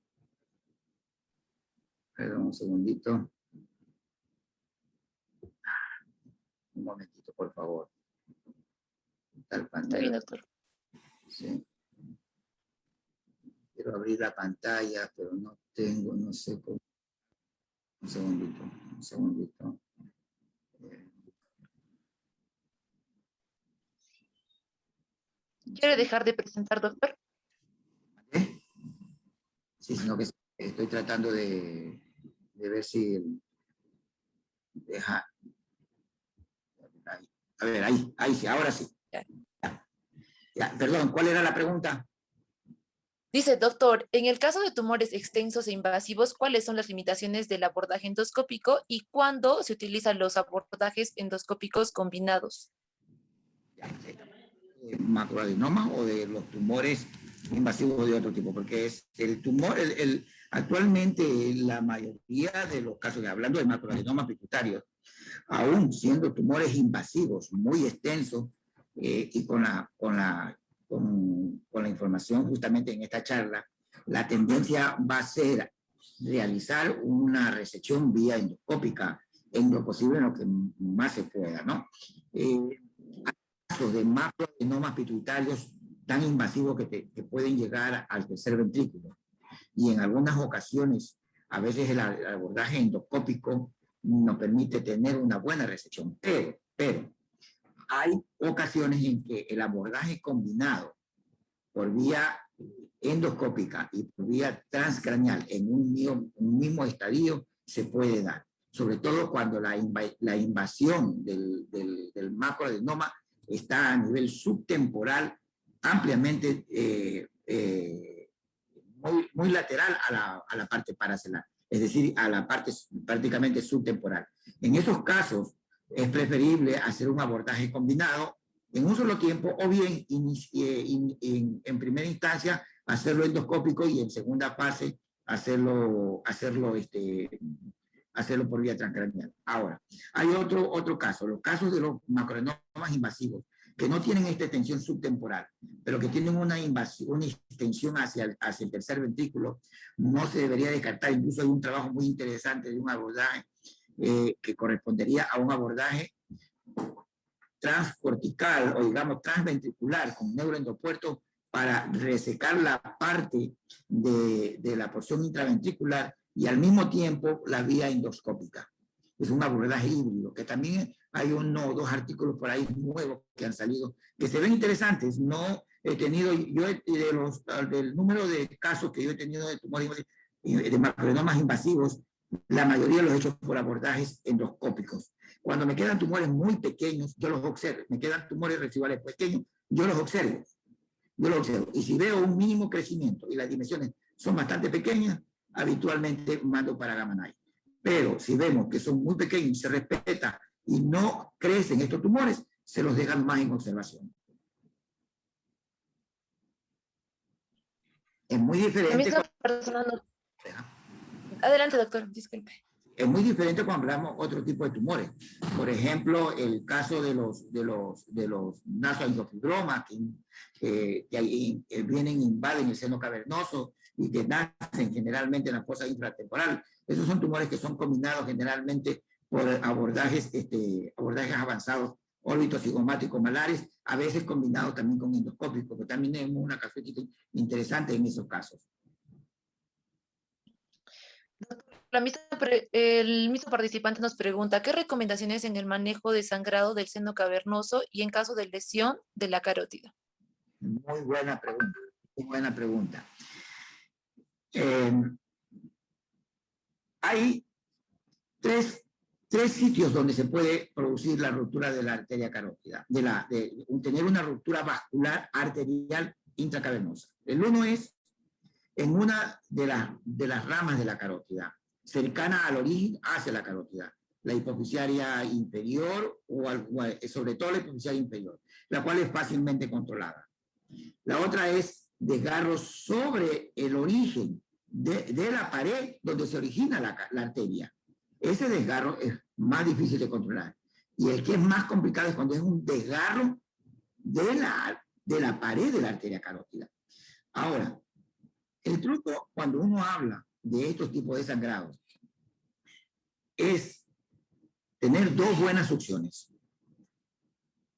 Perdón, un segundito. Un momentito, por favor. Está bien, doctor. Sí. Quiero abrir la pantalla, pero no tengo, no sé cómo. Un segundito. ¿Quiere dejar de presentar, doctor? ¿Eh? Sí, sino que estoy tratando de ver si deja. A ver, ahí sí, ahora sí. Ya, perdón, ¿cuál era la pregunta? Dice, doctor, en el caso de tumores extensos e invasivos, ¿cuáles son las limitaciones del abordaje endoscópico y cuándo se utilizan los abordajes endoscópicos combinados? Macroadenoma o de los tumores invasivos de otro tipo, porque es el tumor, actualmente la mayoría de los casos, hablando de macroadenomas pituitarios, aún siendo tumores invasivos muy extensos y con la información justamente en esta charla, la tendencia va a ser realizar una resección vía endoscópica en lo posible, en lo que más se pueda, ¿no? Casos de macroadenomas pituitarios tan invasivos que pueden llegar al tercer ventrículo. Y en algunas ocasiones, a veces el abordaje endoscópico nos permite tener una buena resección. Pero hay ocasiones en que el abordaje combinado por vía endoscópica y por vía transcranial en un mismo estadio se puede dar. Sobre todo cuando la invasión del macroadenoma está a nivel subtemporal, ampliamente muy lateral a la parte paracelar, es decir, a la parte prácticamente subtemporal. En esos casos es preferible hacer un abordaje combinado en un solo tiempo o bien en primera instancia hacerlo endoscópico y en segunda fase hacerlo por vía transcranial. Ahora, hay otro caso, los casos de los macroadenomas invasivos, que no tienen esta extensión subtemporal, pero que tienen una extensión hacia el tercer ventrículo, no se debería descartar. Incluso hay un trabajo muy interesante de un abordaje que correspondería a un abordaje transcortical o digamos transventricular con neuroendopuerto para resecar la parte de la porción intraventricular y al mismo tiempo la vía endoscópica. Es un abordaje híbrido, que también hay 1 o 2 artículos por ahí nuevos que han salido, que se ven interesantes, no he tenido, del número de casos que yo he tenido de tumores de macroadenoma invasivos, la mayoría los he hecho por abordajes endoscópicos. Cuando me quedan tumores muy pequeños, yo los observo. Me quedan tumores residuales pequeños, yo los observo. Y si veo un mínimo crecimiento y las dimensiones son bastante pequeñas, habitualmente mando para Gamma Knife. Pero si vemos que son muy pequeños, se respeta y no crecen estos tumores, se los dejan más en observación. Es muy La diferente. misma persona no... Adelante, doctor, disculpe. Es muy diferente cuando hablamos otro tipo de tumores. Por ejemplo, el caso de los nasoangiofibroma que vienen, invaden el seno cavernoso y que nacen generalmente en la fosa infratemporal. Esos son tumores que son combinados generalmente por abordajes avanzados, órbitos cigomáticos malares, a veces combinados también con endoscópicos, porque también tenemos una casuística interesante en esos casos. El mismo participante nos pregunta, ¿qué recomendaciones en el manejo de sangrado del seno cavernoso y en caso de lesión de la carótida? Muy buena pregunta, muy buena pregunta. Hay tres sitios donde se puede producir la ruptura de la arteria carótida, tener una ruptura vascular arterial intracavernosa. El uno es en una de las ramas de la carótida, cercana al origen hacia la carótida, la hipofisiaria inferior o sobre todo la hipofisiaria inferior, la cual es fácilmente controlada. La otra es desgarros sobre el origen de la pared donde se origina la arteria. Ese desgarro es más difícil de controlar. Y el que es más complicado es cuando es un desgarro de la pared de la arteria carótida. Ahora, el truco cuando uno habla de estos tipos de sangrados es tener dos buenas succiones.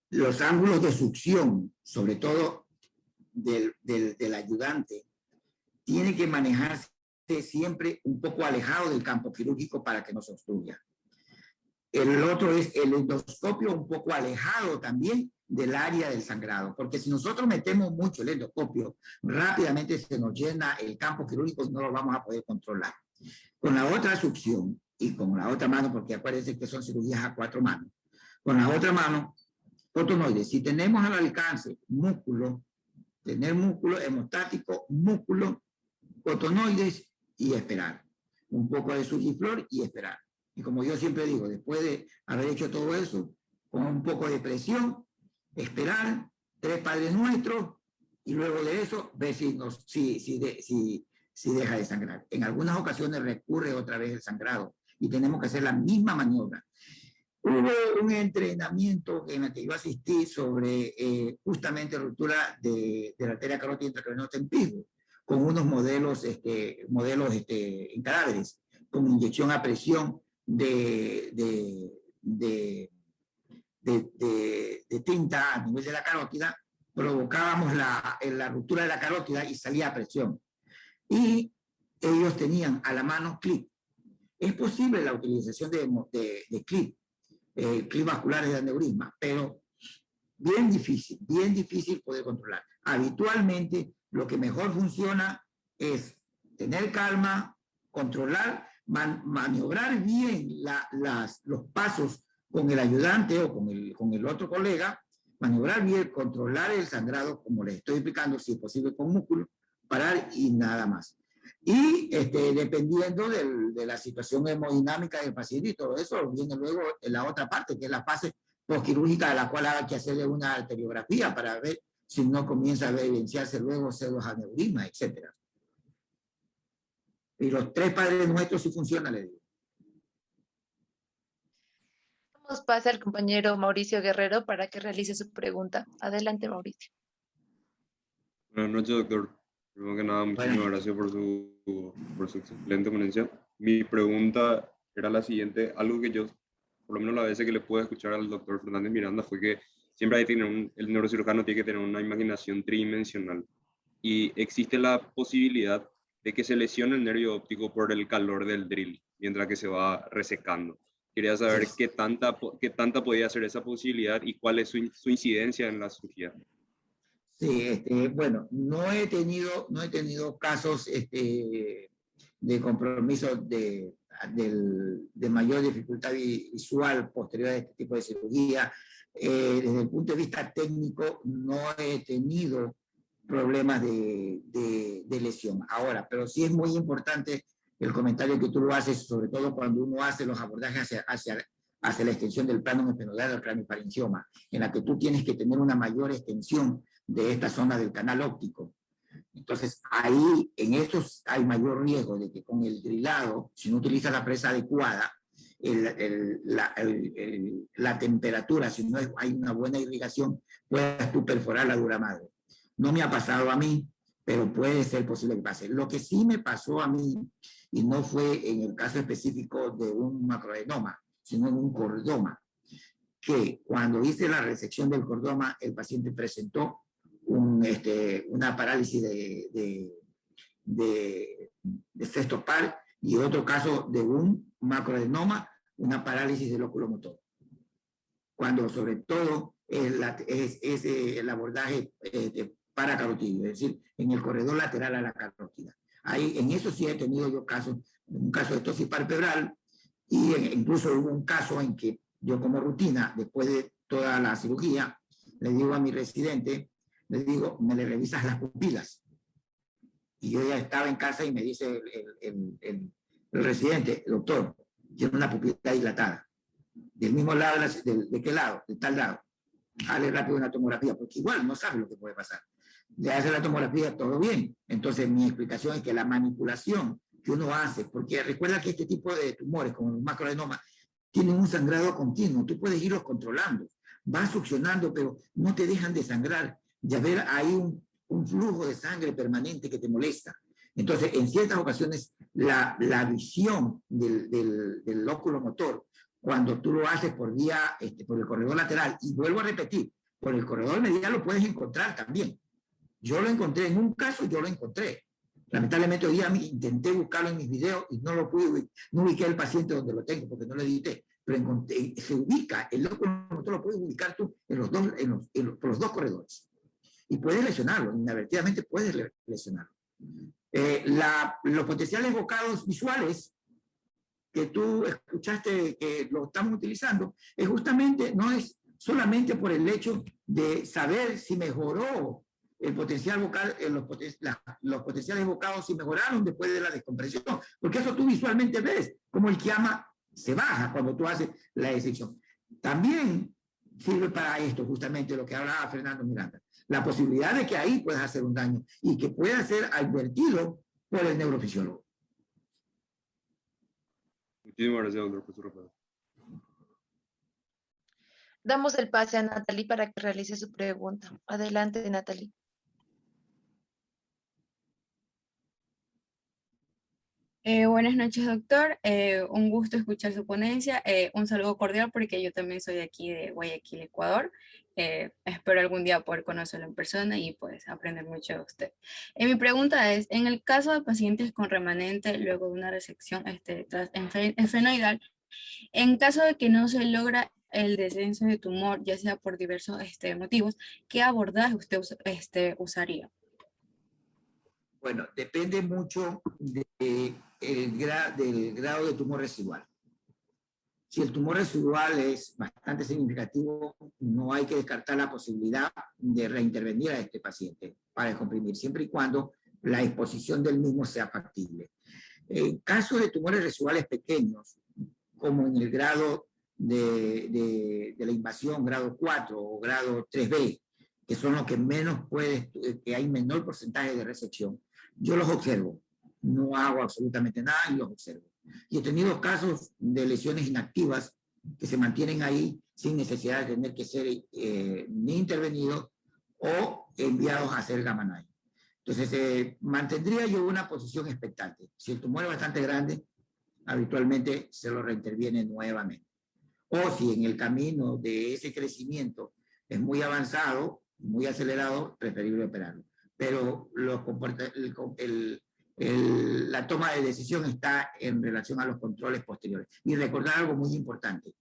Los ángulos de succión, sobre todo del ayudante, tiene que manejarse siempre un poco alejado del campo quirúrgico para que no se obstruya. El otro es el endoscopio un poco alejado también del área del sangrado, porque si nosotros metemos mucho el endoscopio, rápidamente se nos llena el campo quirúrgico y no lo vamos a poder controlar. Con la otra succión y con la otra mano, porque acuérdense que son cirugías a 4 manos, con la otra mano, cotonoides, si tenemos al alcance músculo, tener músculo hemostático, músculo, cotonoides y esperar. Un poco de Surgiflor y esperar. Y como yo siempre digo, después de haber hecho todo eso, con un poco de presión, esperar, 3 Padres Nuestros, y luego de eso, ver si deja de sangrar. En algunas ocasiones recurre otra vez el sangrado, y tenemos que hacer la misma maniobra. Hubo un entrenamiento en el que yo asistí sobre justamente ruptura de la arteria carótida intracavernosa en Pittsburgh, con unos modelos en cadáveres, con inyección a presión de tinta a nivel de la carótida, provocábamos la ruptura de la carótida y salía a presión. Y ellos tenían a la mano clip. Es posible la utilización de clip vasculares de aneurisma, pero bien difícil poder controlar. Habitualmente lo que mejor funciona es tener calma, controlar, maniobrar bien los pasos con el ayudante o con el otro colega, maniobrar bien, controlar el sangrado, como les estoy explicando, si es posible con músculo, parar y nada más. Y dependiendo de la situación hemodinámica del paciente y todo eso, viene luego la otra parte, que es la fase postquirúrgica, a la cual hay que hacerle una arteriografía para ver si no comienza a evidenciarse luego pseudoaneurisma, etc. Y los 3 Padres Nuestros sí funcionan, le digo. Damos pase al compañero Mauricio Guerrero para que realice su pregunta. Adelante, Mauricio. Buenas noches, doctor. Primero que nada, muchísimas gracias por su excelente ponencia. Mi pregunta era la siguiente. Algo que yo, por lo menos las veces que le pude escuchar al doctor Fernández Miranda, fue que siempre hay que tener el neurocirujano tiene que tener una imaginación tridimensional. Y existe la posibilidad de que se lesione el nervio óptico por el calor del drill, mientras que se va resecando. Quería saber qué tanta podía ser esa posibilidad y cuál es su incidencia en la cirugía. Sí, bueno, no he tenido casos de compromiso de mayor dificultad visual posterior a este tipo de cirugía. Desde el punto de vista técnico, no he tenido problemas de lesión. Ahora, pero sí es muy importante el comentario que tú lo haces, sobre todo cuando uno hace los abordajes hacia la extensión del plano esfenoidal al craniofaringioma, en la que tú tienes que tener una mayor extensión de esta zona del canal óptico. Entonces, ahí, en estos hay mayor riesgo de que con el drilado, si no utilizas la presa adecuada, la temperatura, si no hay una buena irrigación, puedas tú perforar la dura madre. No me ha pasado a mí, pero puede ser posible que pase. Lo que sí me pasó a mí, y no fue en el caso específico de un macroadenoma, sino en un cordoma, que cuando hice la resección del cordoma, el paciente presentó una parálisis de sexto par, y otro caso de un macroadenoma, una parálisis del óculo motor. Cuando sobre todo es el abordaje paracarotídeo, es decir, en el corredor lateral a la carótida. Ahí, en eso sí he tenido yo un caso de ectosis palpebral, y incluso hubo un caso en que yo, como rutina, después de toda la cirugía, le digo a mi residente, le digo, me le revisas las pupilas. Y yo ya estaba en casa y me dice el residente, doctor, tiene una pupila dilatada. Del mismo lado, ¿de qué lado? De tal lado. Hazle rápido una tomografía, porque igual no sabe lo que puede pasar. Le hace la tomografía, todo bien. Entonces, mi explicación es que la manipulación que uno hace, porque recuerda que este tipo de tumores, como los macroadenomas, tienen un sangrado continuo. Tú puedes irlos controlando. Vas succionando, pero no te dejan de sangrar. Ya ver ahí un flujo de sangre permanente que te molesta. Entonces, en ciertas ocasiones, la visión del óculo motor, cuando tú lo haces por el corredor lateral, y vuelvo a repetir, por el corredor medial lo puedes encontrar también. Yo lo encontré, en un caso yo lo encontré. Lamentablemente hoy día intenté buscarlo en mis videos y no lo pude, no ubiqué al paciente donde lo tengo porque no lo edité, pero encontré, se ubica, el óculo motor lo puedes ubicar tú por los dos corredores. Y puedes lesionarlo, inadvertidamente puedes lesionarlo. Los potenciales bocados visuales que tú escuchaste que lo estamos utilizando, es justamente, no es solamente por el hecho de saber si mejoró el potencial vocal, los potenciales bocados, si mejoraron después de la descompresión, porque eso tú visualmente ves, como el Chiama se baja cuando tú haces la disección. También sirve para esto, justamente lo que hablaba Fernando Miranda, la posibilidad de que ahí puedas hacer un daño y que pueda ser advertido por el neurofisiólogo. Muchísimas gracias, doctor, por su respuesta. Damos el pase a Natalie para que realice su pregunta. Adelante, Natalie. Buenas noches, doctor. Un gusto escuchar su ponencia. Un saludo cordial porque yo también soy de aquí de Guayaquil, Ecuador. Espero algún día poder conocerlo en persona y pues aprender mucho de usted. Mi pregunta es, en el caso de pacientes con remanente luego de una resección esfenoidal, en caso de que no se logra el descenso de tumor, ya sea por diversos motivos, ¿qué abordaje usted usaría? Bueno, depende mucho del grado de tumor residual. Si el tumor residual es bastante significativo, no hay que descartar la posibilidad de reintervenir a este paciente para descomprimir, siempre y cuando la exposición del mismo sea factible. En caso de tumores residuales pequeños, como en el grado de la invasión, grado 4 o grado 3B, que son los que que hay menor porcentaje de resección, yo los observo. No hago absolutamente nada y los observo. Y he tenido casos de lesiones inactivas que se mantienen ahí sin necesidad de tener que ser ni intervenidos o enviados a hacer gamma knife. Entonces, mantendría yo una posición expectante. Si el tumor es bastante grande, habitualmente se lo reinterviene nuevamente. O si en el camino de ese crecimiento es muy avanzado, muy acelerado, preferible operarlo. Pero la toma de decisión está en relación a los controles posteriores. Y recordar algo muy importante.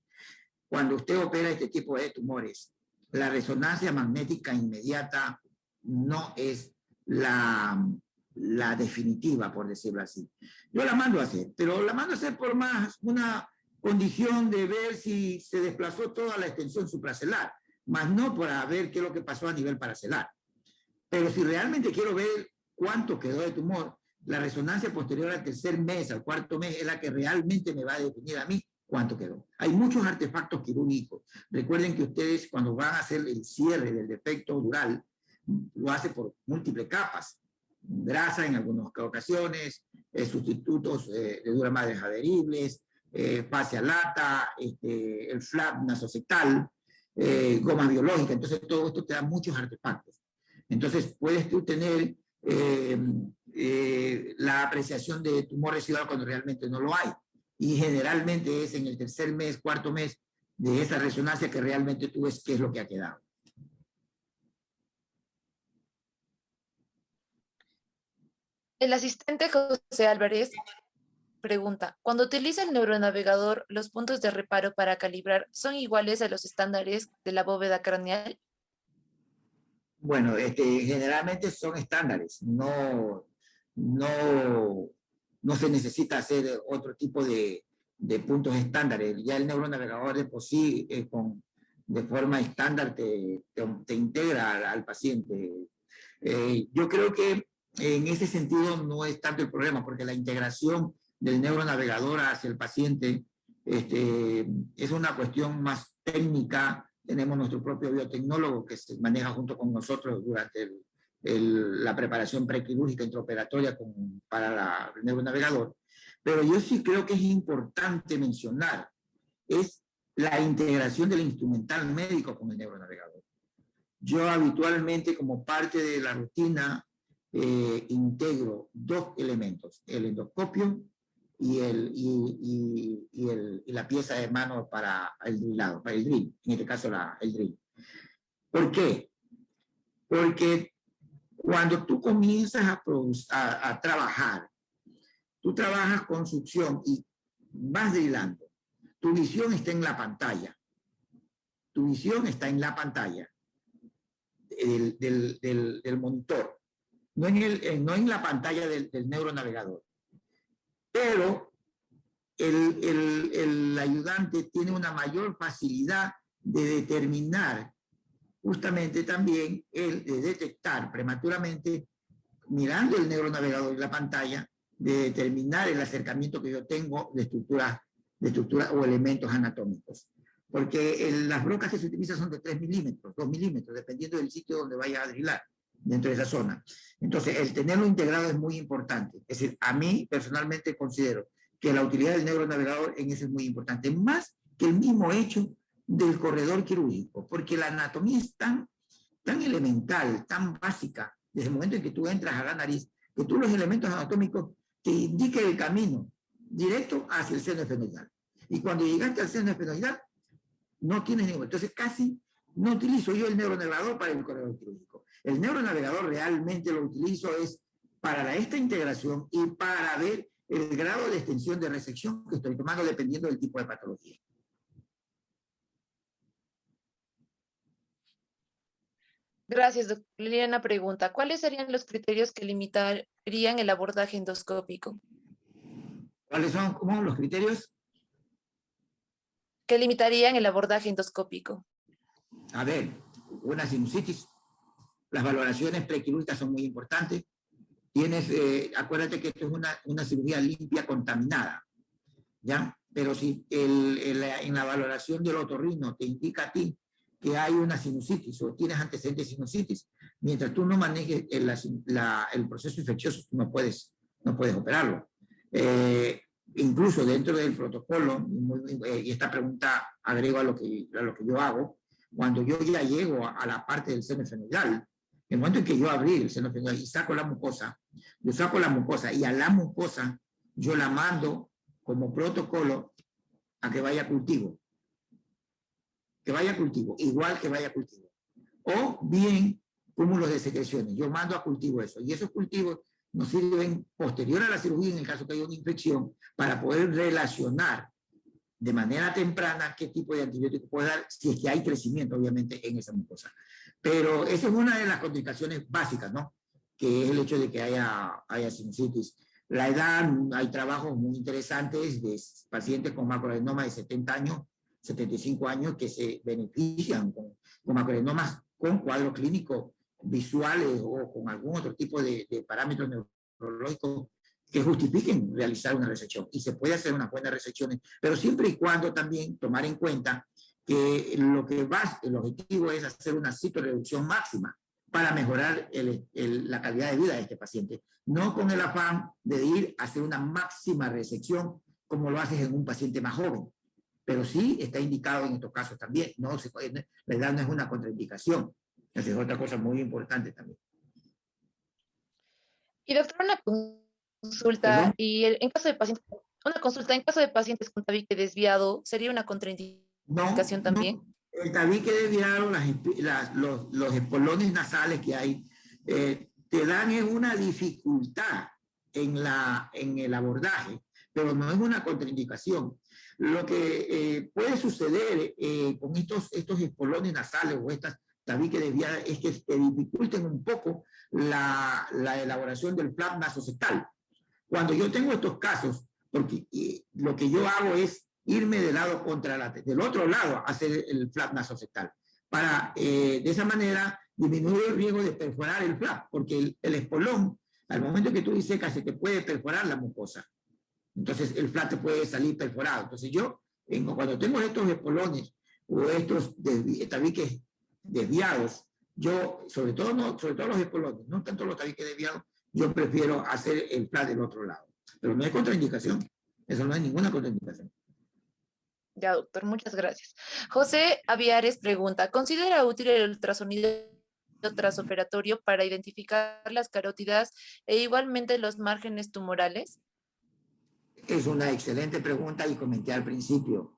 Cuando usted opera este tipo de tumores, la resonancia magnética inmediata no es la definitiva, por decirlo así. Yo la mando a hacer, pero la mando a hacer por más una condición de ver si se desplazó toda la extensión supracelular, más no para ver qué es lo que pasó a nivel paracelular. Pero si realmente quiero ver cuánto quedó de tumor, la resonancia posterior al tercer mes, al cuarto mes, es la que realmente me va a definir a mí cuánto quedó. Hay muchos artefactos quirúrgicos. Recuerden que ustedes cuando van a hacer el cierre del defecto dural, lo hace por múltiples capas. Grasa en algunas ocasiones, sustitutos de duras madres adheribles, fascia lata, el flap nasocectal, goma biológica. Entonces todo esto te da muchos artefactos. Entonces puedes tú tener la apreciación de tumor residual cuando realmente no lo hay. Y generalmente es en el tercer mes, cuarto mes de esa resonancia que realmente tú ves qué es lo que ha quedado. El asistente José Álvarez pregunta, cuando utiliza el neuronavegador, ¿los puntos de reparo para calibrar son iguales a los estándares de la bóveda craneal? Bueno, generalmente son estándares, no se necesita hacer otro tipo de puntos estándares. Ya el neuronavegador de por sí, de forma estándar, te integra al paciente. Yo creo que en ese sentido no es tanto el problema, porque la integración del neuronavegador hacia el paciente es una cuestión más técnica. Tenemos nuestro propio biotecnólogo que se maneja junto con nosotros durante la preparación prequirúrgica intraoperatoria para el neuronavegador. Pero yo sí creo que es importante mencionar es la integración del instrumental médico con el neuronavegador. Yo habitualmente, como parte de la rutina, integro dos elementos, el endoscopio y la pieza de mano para el drilado, para el drill, en este caso el drill. ¿Por qué? Porque cuando tú comienzas a trabajar, tú trabajas con succión y vas drilando. Tu visión está en la pantalla. Tu visión está en la pantalla del monitor, no en la pantalla del neuronavegador. Pero el ayudante tiene una mayor facilidad de determinar, justamente también de detectar prematuramente, mirando el neuronavegador en la pantalla, de determinar el acercamiento que yo tengo de estructuras o elementos anatómicos. Porque las brocas que se utilizan son de 3 milímetros, 2 milímetros, dependiendo del sitio donde vaya a drilar, dentro de esa zona. Entonces, el tenerlo integrado es muy importante. Es decir, a mí personalmente considero que la utilidad del neuronavegador en eso es muy importante, más que el mismo hecho del corredor quirúrgico, porque la anatomía es tan elemental, tan básica, desde el momento en que tú entras a la nariz, que tú los elementos anatómicos te indiquen el camino directo hacia el seno esfenoidal. Y cuando llegaste al seno esfenoidal, no tienes ningún. Entonces, casi no utilizo yo el neuronavegador para el corredor quirúrgico. El neuronavegador realmente lo utilizo es para esta integración y para ver el grado de extensión de resección que estoy tomando dependiendo del tipo de patología. Gracias, doctor. Liliana pregunta, ¿cuáles serían los criterios que limitarían el abordaje endoscópico? ¿Cuáles son los criterios? ¿Qué limitarían el abordaje endoscópico? A ver, una sinusitis. Las valoraciones prequirúrgicas son muy importantes. Acuérdate que esto es una cirugía limpia contaminada, ¿ya? Pero si en la valoración del otorrino te indica a ti que hay una sinusitis o tienes antecedentes de sinusitis, mientras tú no manejes el proceso infeccioso, tú no puedes operarlo. Incluso dentro del protocolo, y esta pregunta agrego a lo que yo hago, cuando yo ya llego a la parte del seno esfenoidal, en el momento en que yo abrí el seno esfenoidal y saco la mucosa, yo saco la mucosa y a la mucosa yo la mando como protocolo a que vaya a cultivo. Que vaya a cultivo, igual que vaya a cultivo. O bien cúmulos de secreciones. Yo mando a cultivo eso. Y esos cultivos nos sirven posterior a la cirugía, en el caso que haya una infección, para poder relacionar de manera temprana qué tipo de antibiótico puede dar, si es que hay crecimiento, obviamente, en esa mucosa. Pero esa es una de las complicaciones básicas, ¿no? Que es el hecho de que haya sinusitis. La edad, hay trabajos muy interesantes de pacientes con macroadenoma de 70 años, 75 años, que se benefician con macroadenomas con cuadros clínicos visuales o con algún otro tipo de parámetros neurológicos que justifiquen realizar una resección. Y se puede hacer unas buenas resecciones, pero siempre y cuando también tomar en cuenta que el objetivo es hacer una citorreducción máxima para mejorar la calidad de vida de este paciente, no con el afán de ir a hacer una máxima resección como lo haces en un paciente más joven, pero sí está indicado en estos casos también, la edad no es una contraindicación, esa es otra cosa muy importante también. Y doctor, una ¿Perdón? consulta, en caso de pacientes, una consulta, en caso de pacientes con tabique desviado, ¿sería una contraindicación también? El tabique desviado, los espolones nasales que hay, te dan una dificultad en el abordaje, pero no es una contraindicación. Lo que puede suceder con estos espolones nasales o estas tabiques desviadas es que te dificulten un poco la elaboración del flap nasocectal. Cuando yo tengo estos casos, porque lo que yo hago es irme del otro lado a hacer el flap nasocectal, para de esa manera disminuir el riesgo de perforar el flap, porque el espolón, al momento que tú disecas, se te puede perforar la mucosa. Entonces el flap te puede salir perforado. Entonces yo, cuando tengo estos espolones o estos tabiques desviados, yo, sobre todo los espolones, no tanto los tabiques desviados, yo prefiero hacer el flap del otro lado. Pero no hay contraindicación. Eso no hay ninguna contraindicación. Ya, doctor, muchas gracias. José Aviares pregunta, ¿considera útil el ultrasonido trasoperatorio para identificar las carótidas e igualmente los márgenes tumorales? Es una excelente pregunta y comenté al principio.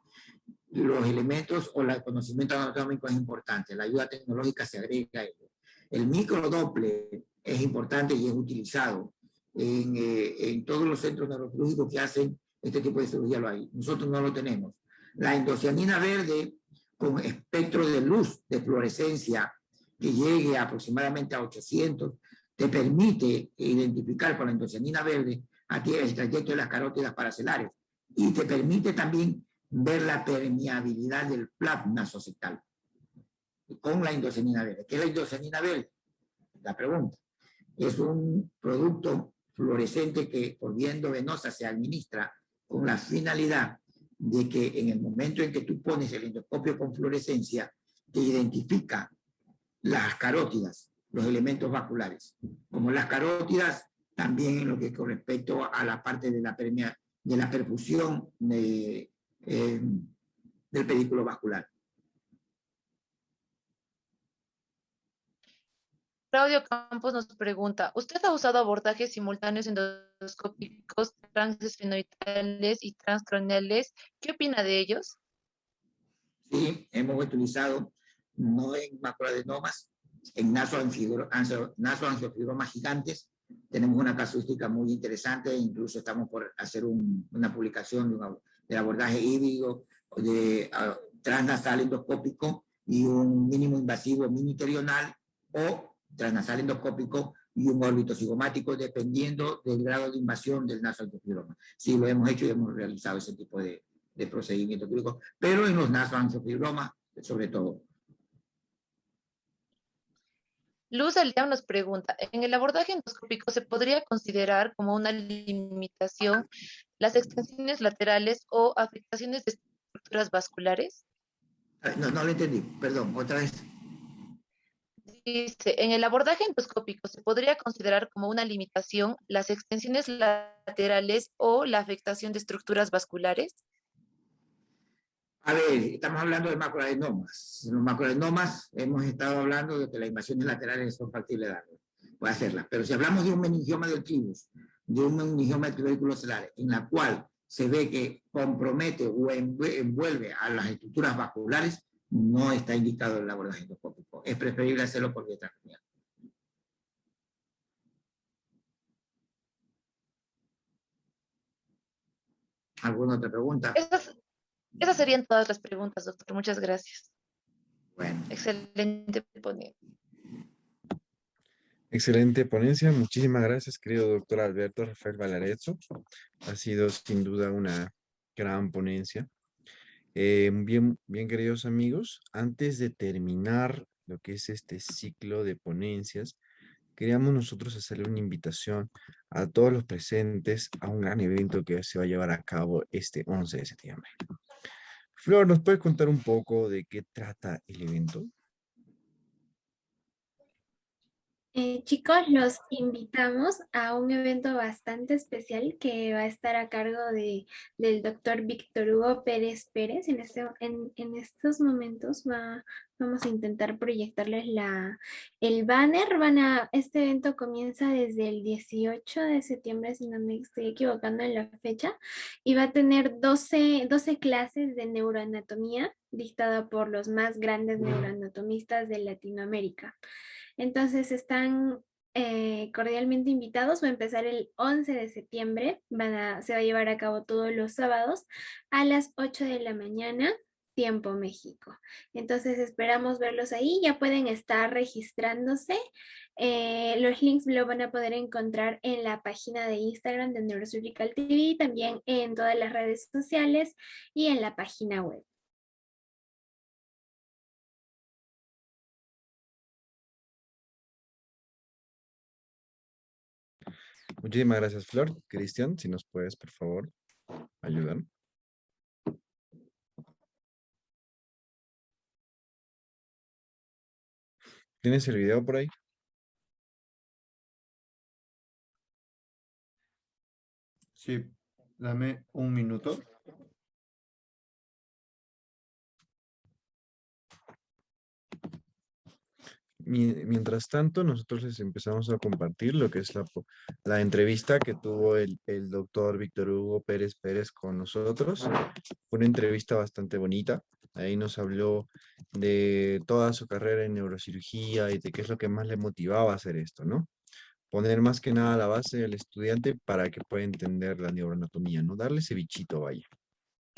Los elementos o el conocimiento anatómico es importante. La ayuda tecnológica se agrega a ello. El microdoppler es importante y es utilizado en todos los centros neurológicos que hacen este tipo de cirugía. Lo hay. Nosotros no lo tenemos. La endocianina verde con espectro de luz de fluorescencia que llegue aproximadamente a 800 te permite identificar con la endocianina verde aquí el trayecto de las carótidas paracelares y te permite también ver la permeabilidad del flap nasocectal con la endocianina verde. ¿Qué es la endocianina verde? La pregunta. Es un producto fluorescente que por vía endovenosa se administra con la finalidad de que en el momento en que tú pones el endoscopio con fluorescencia, te identifica las carótidas, los elementos vasculares. Como las carótidas, también en lo que con respecto a la parte de la perfusión del pedículo vascular. Claudio Campos nos pregunta, ¿usted ha usado abordajes simultáneos endoscópicos transesfenoidales y transcraneales? ¿Qué opina de ellos? Sí, hemos utilizado, no en macroadenomas, en nasoangiofibromas gigantes. Tenemos una casuística muy interesante, incluso estamos por hacer una publicación del abordaje híbrido de transnasal endoscópico y un mínimo invasivo miniterional o transnasal endoscópico y un órbito cigomático, dependiendo del grado de invasión del nasoangiofibroma. Sí, lo hemos hecho y hemos realizado ese tipo de procedimiento clínico, pero en los nasoangiofibromas, sobre todo. Luz Aliam nos pregunta, ¿en el abordaje endoscópico se podría considerar como una limitación las extensiones laterales o afectaciones de estructuras vasculares? No lo entendí, perdón, otra vez. Dice, en el abordaje endoscópico se podría considerar como una limitación las extensiones laterales o la afectación de estructuras vasculares. A ver, estamos hablando de macroadenomas. En los macroadenomas hemos estado hablando de que las invasiones laterales son factibles de darlo. Puede hacerlas. Pero si hablamos de un meningioma del tribus, de un meningioma del tubérculo celular, en la cual se ve que compromete o envuelve a las estructuras vasculares, no está indicado el abordaje endoscópico. Es preferible hacerlo por vía transcranial. ¿Alguna otra pregunta? Esas serían todas las preguntas, doctor. Muchas gracias. Bueno, Excelente ponencia. Excelente ponencia. Muchísimas gracias, querido doctor Alberto Rafael Valarezo. Ha sido sin duda una gran ponencia. Bien, queridos amigos, antes de terminar lo que es este ciclo de ponencias, queríamos nosotros hacerle una invitación a todos los presentes a un gran evento que se va a llevar a cabo este 11 de septiembre. Flor, ¿nos puedes contar un poco de qué trata el evento? Chicos, los invitamos a un evento bastante especial que va a estar a cargo del doctor Víctor Hugo Pérez Pérez. En estos momentos vamos a intentar proyectarles el banner. Este evento comienza desde el 18 de septiembre, si no me estoy equivocando en la fecha, y va a tener 12 clases de neuroanatomía dictada por los más grandes neuroanatomistas de Latinoamérica. Entonces están cordialmente invitados. Va a empezar el 11 de septiembre. Se va a llevar a cabo todos los sábados a las 8 de la mañana, tiempo México. Entonces esperamos verlos ahí. Ya pueden estar registrándose. Los links lo van a poder encontrar en la página de Instagram de Neurosurgical TV, también en todas las redes sociales y en la página web. Muchísimas gracias, Flor. Cristian, si nos puedes, por favor, ayudar. ¿Tienes el video por ahí? Sí, dame un minuto. Mientras tanto, nosotros les empezamos a compartir lo que es la entrevista que tuvo el doctor Víctor Hugo Pérez Pérez con nosotros. Fue una entrevista bastante bonita. Ahí nos habló de toda su carrera en neurocirugía y de qué es lo que más le motivaba a hacer esto, ¿no? Poner más que nada la base del estudiante para que pueda entender la neuroanatomía, ¿no? Darle ese bichito, vaya.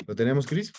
¿Lo tenemos, Cris?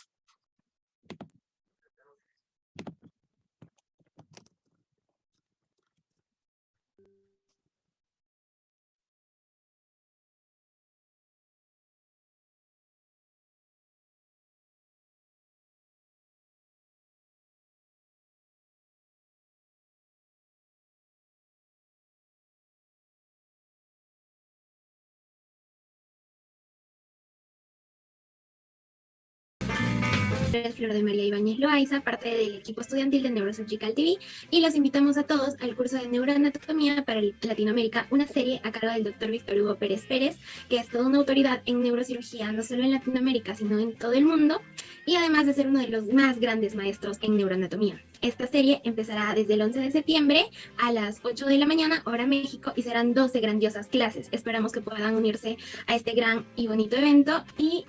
Flor de María Ibáñez Loaiza, parte del equipo estudiantil de Neurosurgical TV, y los invitamos a todos al curso de Neuroanatomía para Latinoamérica, una serie a cargo del doctor Víctor Hugo Pérez Pérez, que es toda una autoridad en neurocirugía, no solo en Latinoamérica, sino en todo el mundo, y además de ser uno de los más grandes maestros en neuroanatomía. Esta serie empezará desde el 11 de septiembre a las 8 de la mañana, hora México, y serán 12 grandiosas clases. Esperamos que puedan unirse a este gran y bonito evento y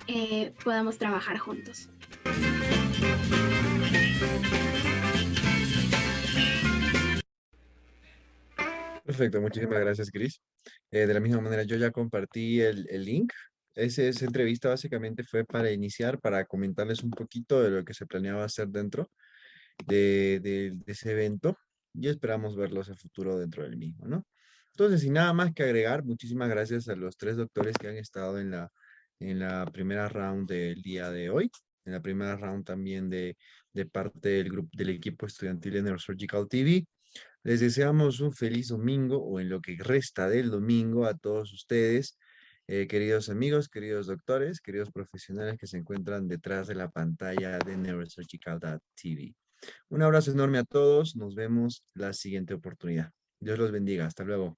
podamos trabajar juntos. Perfecto, muchísimas gracias, Cris. De la misma manera, yo ya compartí el link. Esa entrevista básicamente fue para iniciar, para comentarles un poquito de lo que se planeaba hacer dentro de ese evento y esperamos verlos en futuro dentro del mismo, ¿no? Entonces, sin nada más que agregar, muchísimas gracias a los 3 doctores que han estado en la primera round del día de hoy, en la primera round también de parte del grupo, del equipo estudiantil de Neurosurgical TV. Les deseamos un feliz domingo o en lo que resta del domingo a todos ustedes, queridos amigos, queridos doctores, queridos profesionales que se encuentran detrás de la pantalla de Neurosurgical TV. Un abrazo enorme a todos. Nos vemos la siguiente oportunidad. Dios los bendiga. Hasta luego.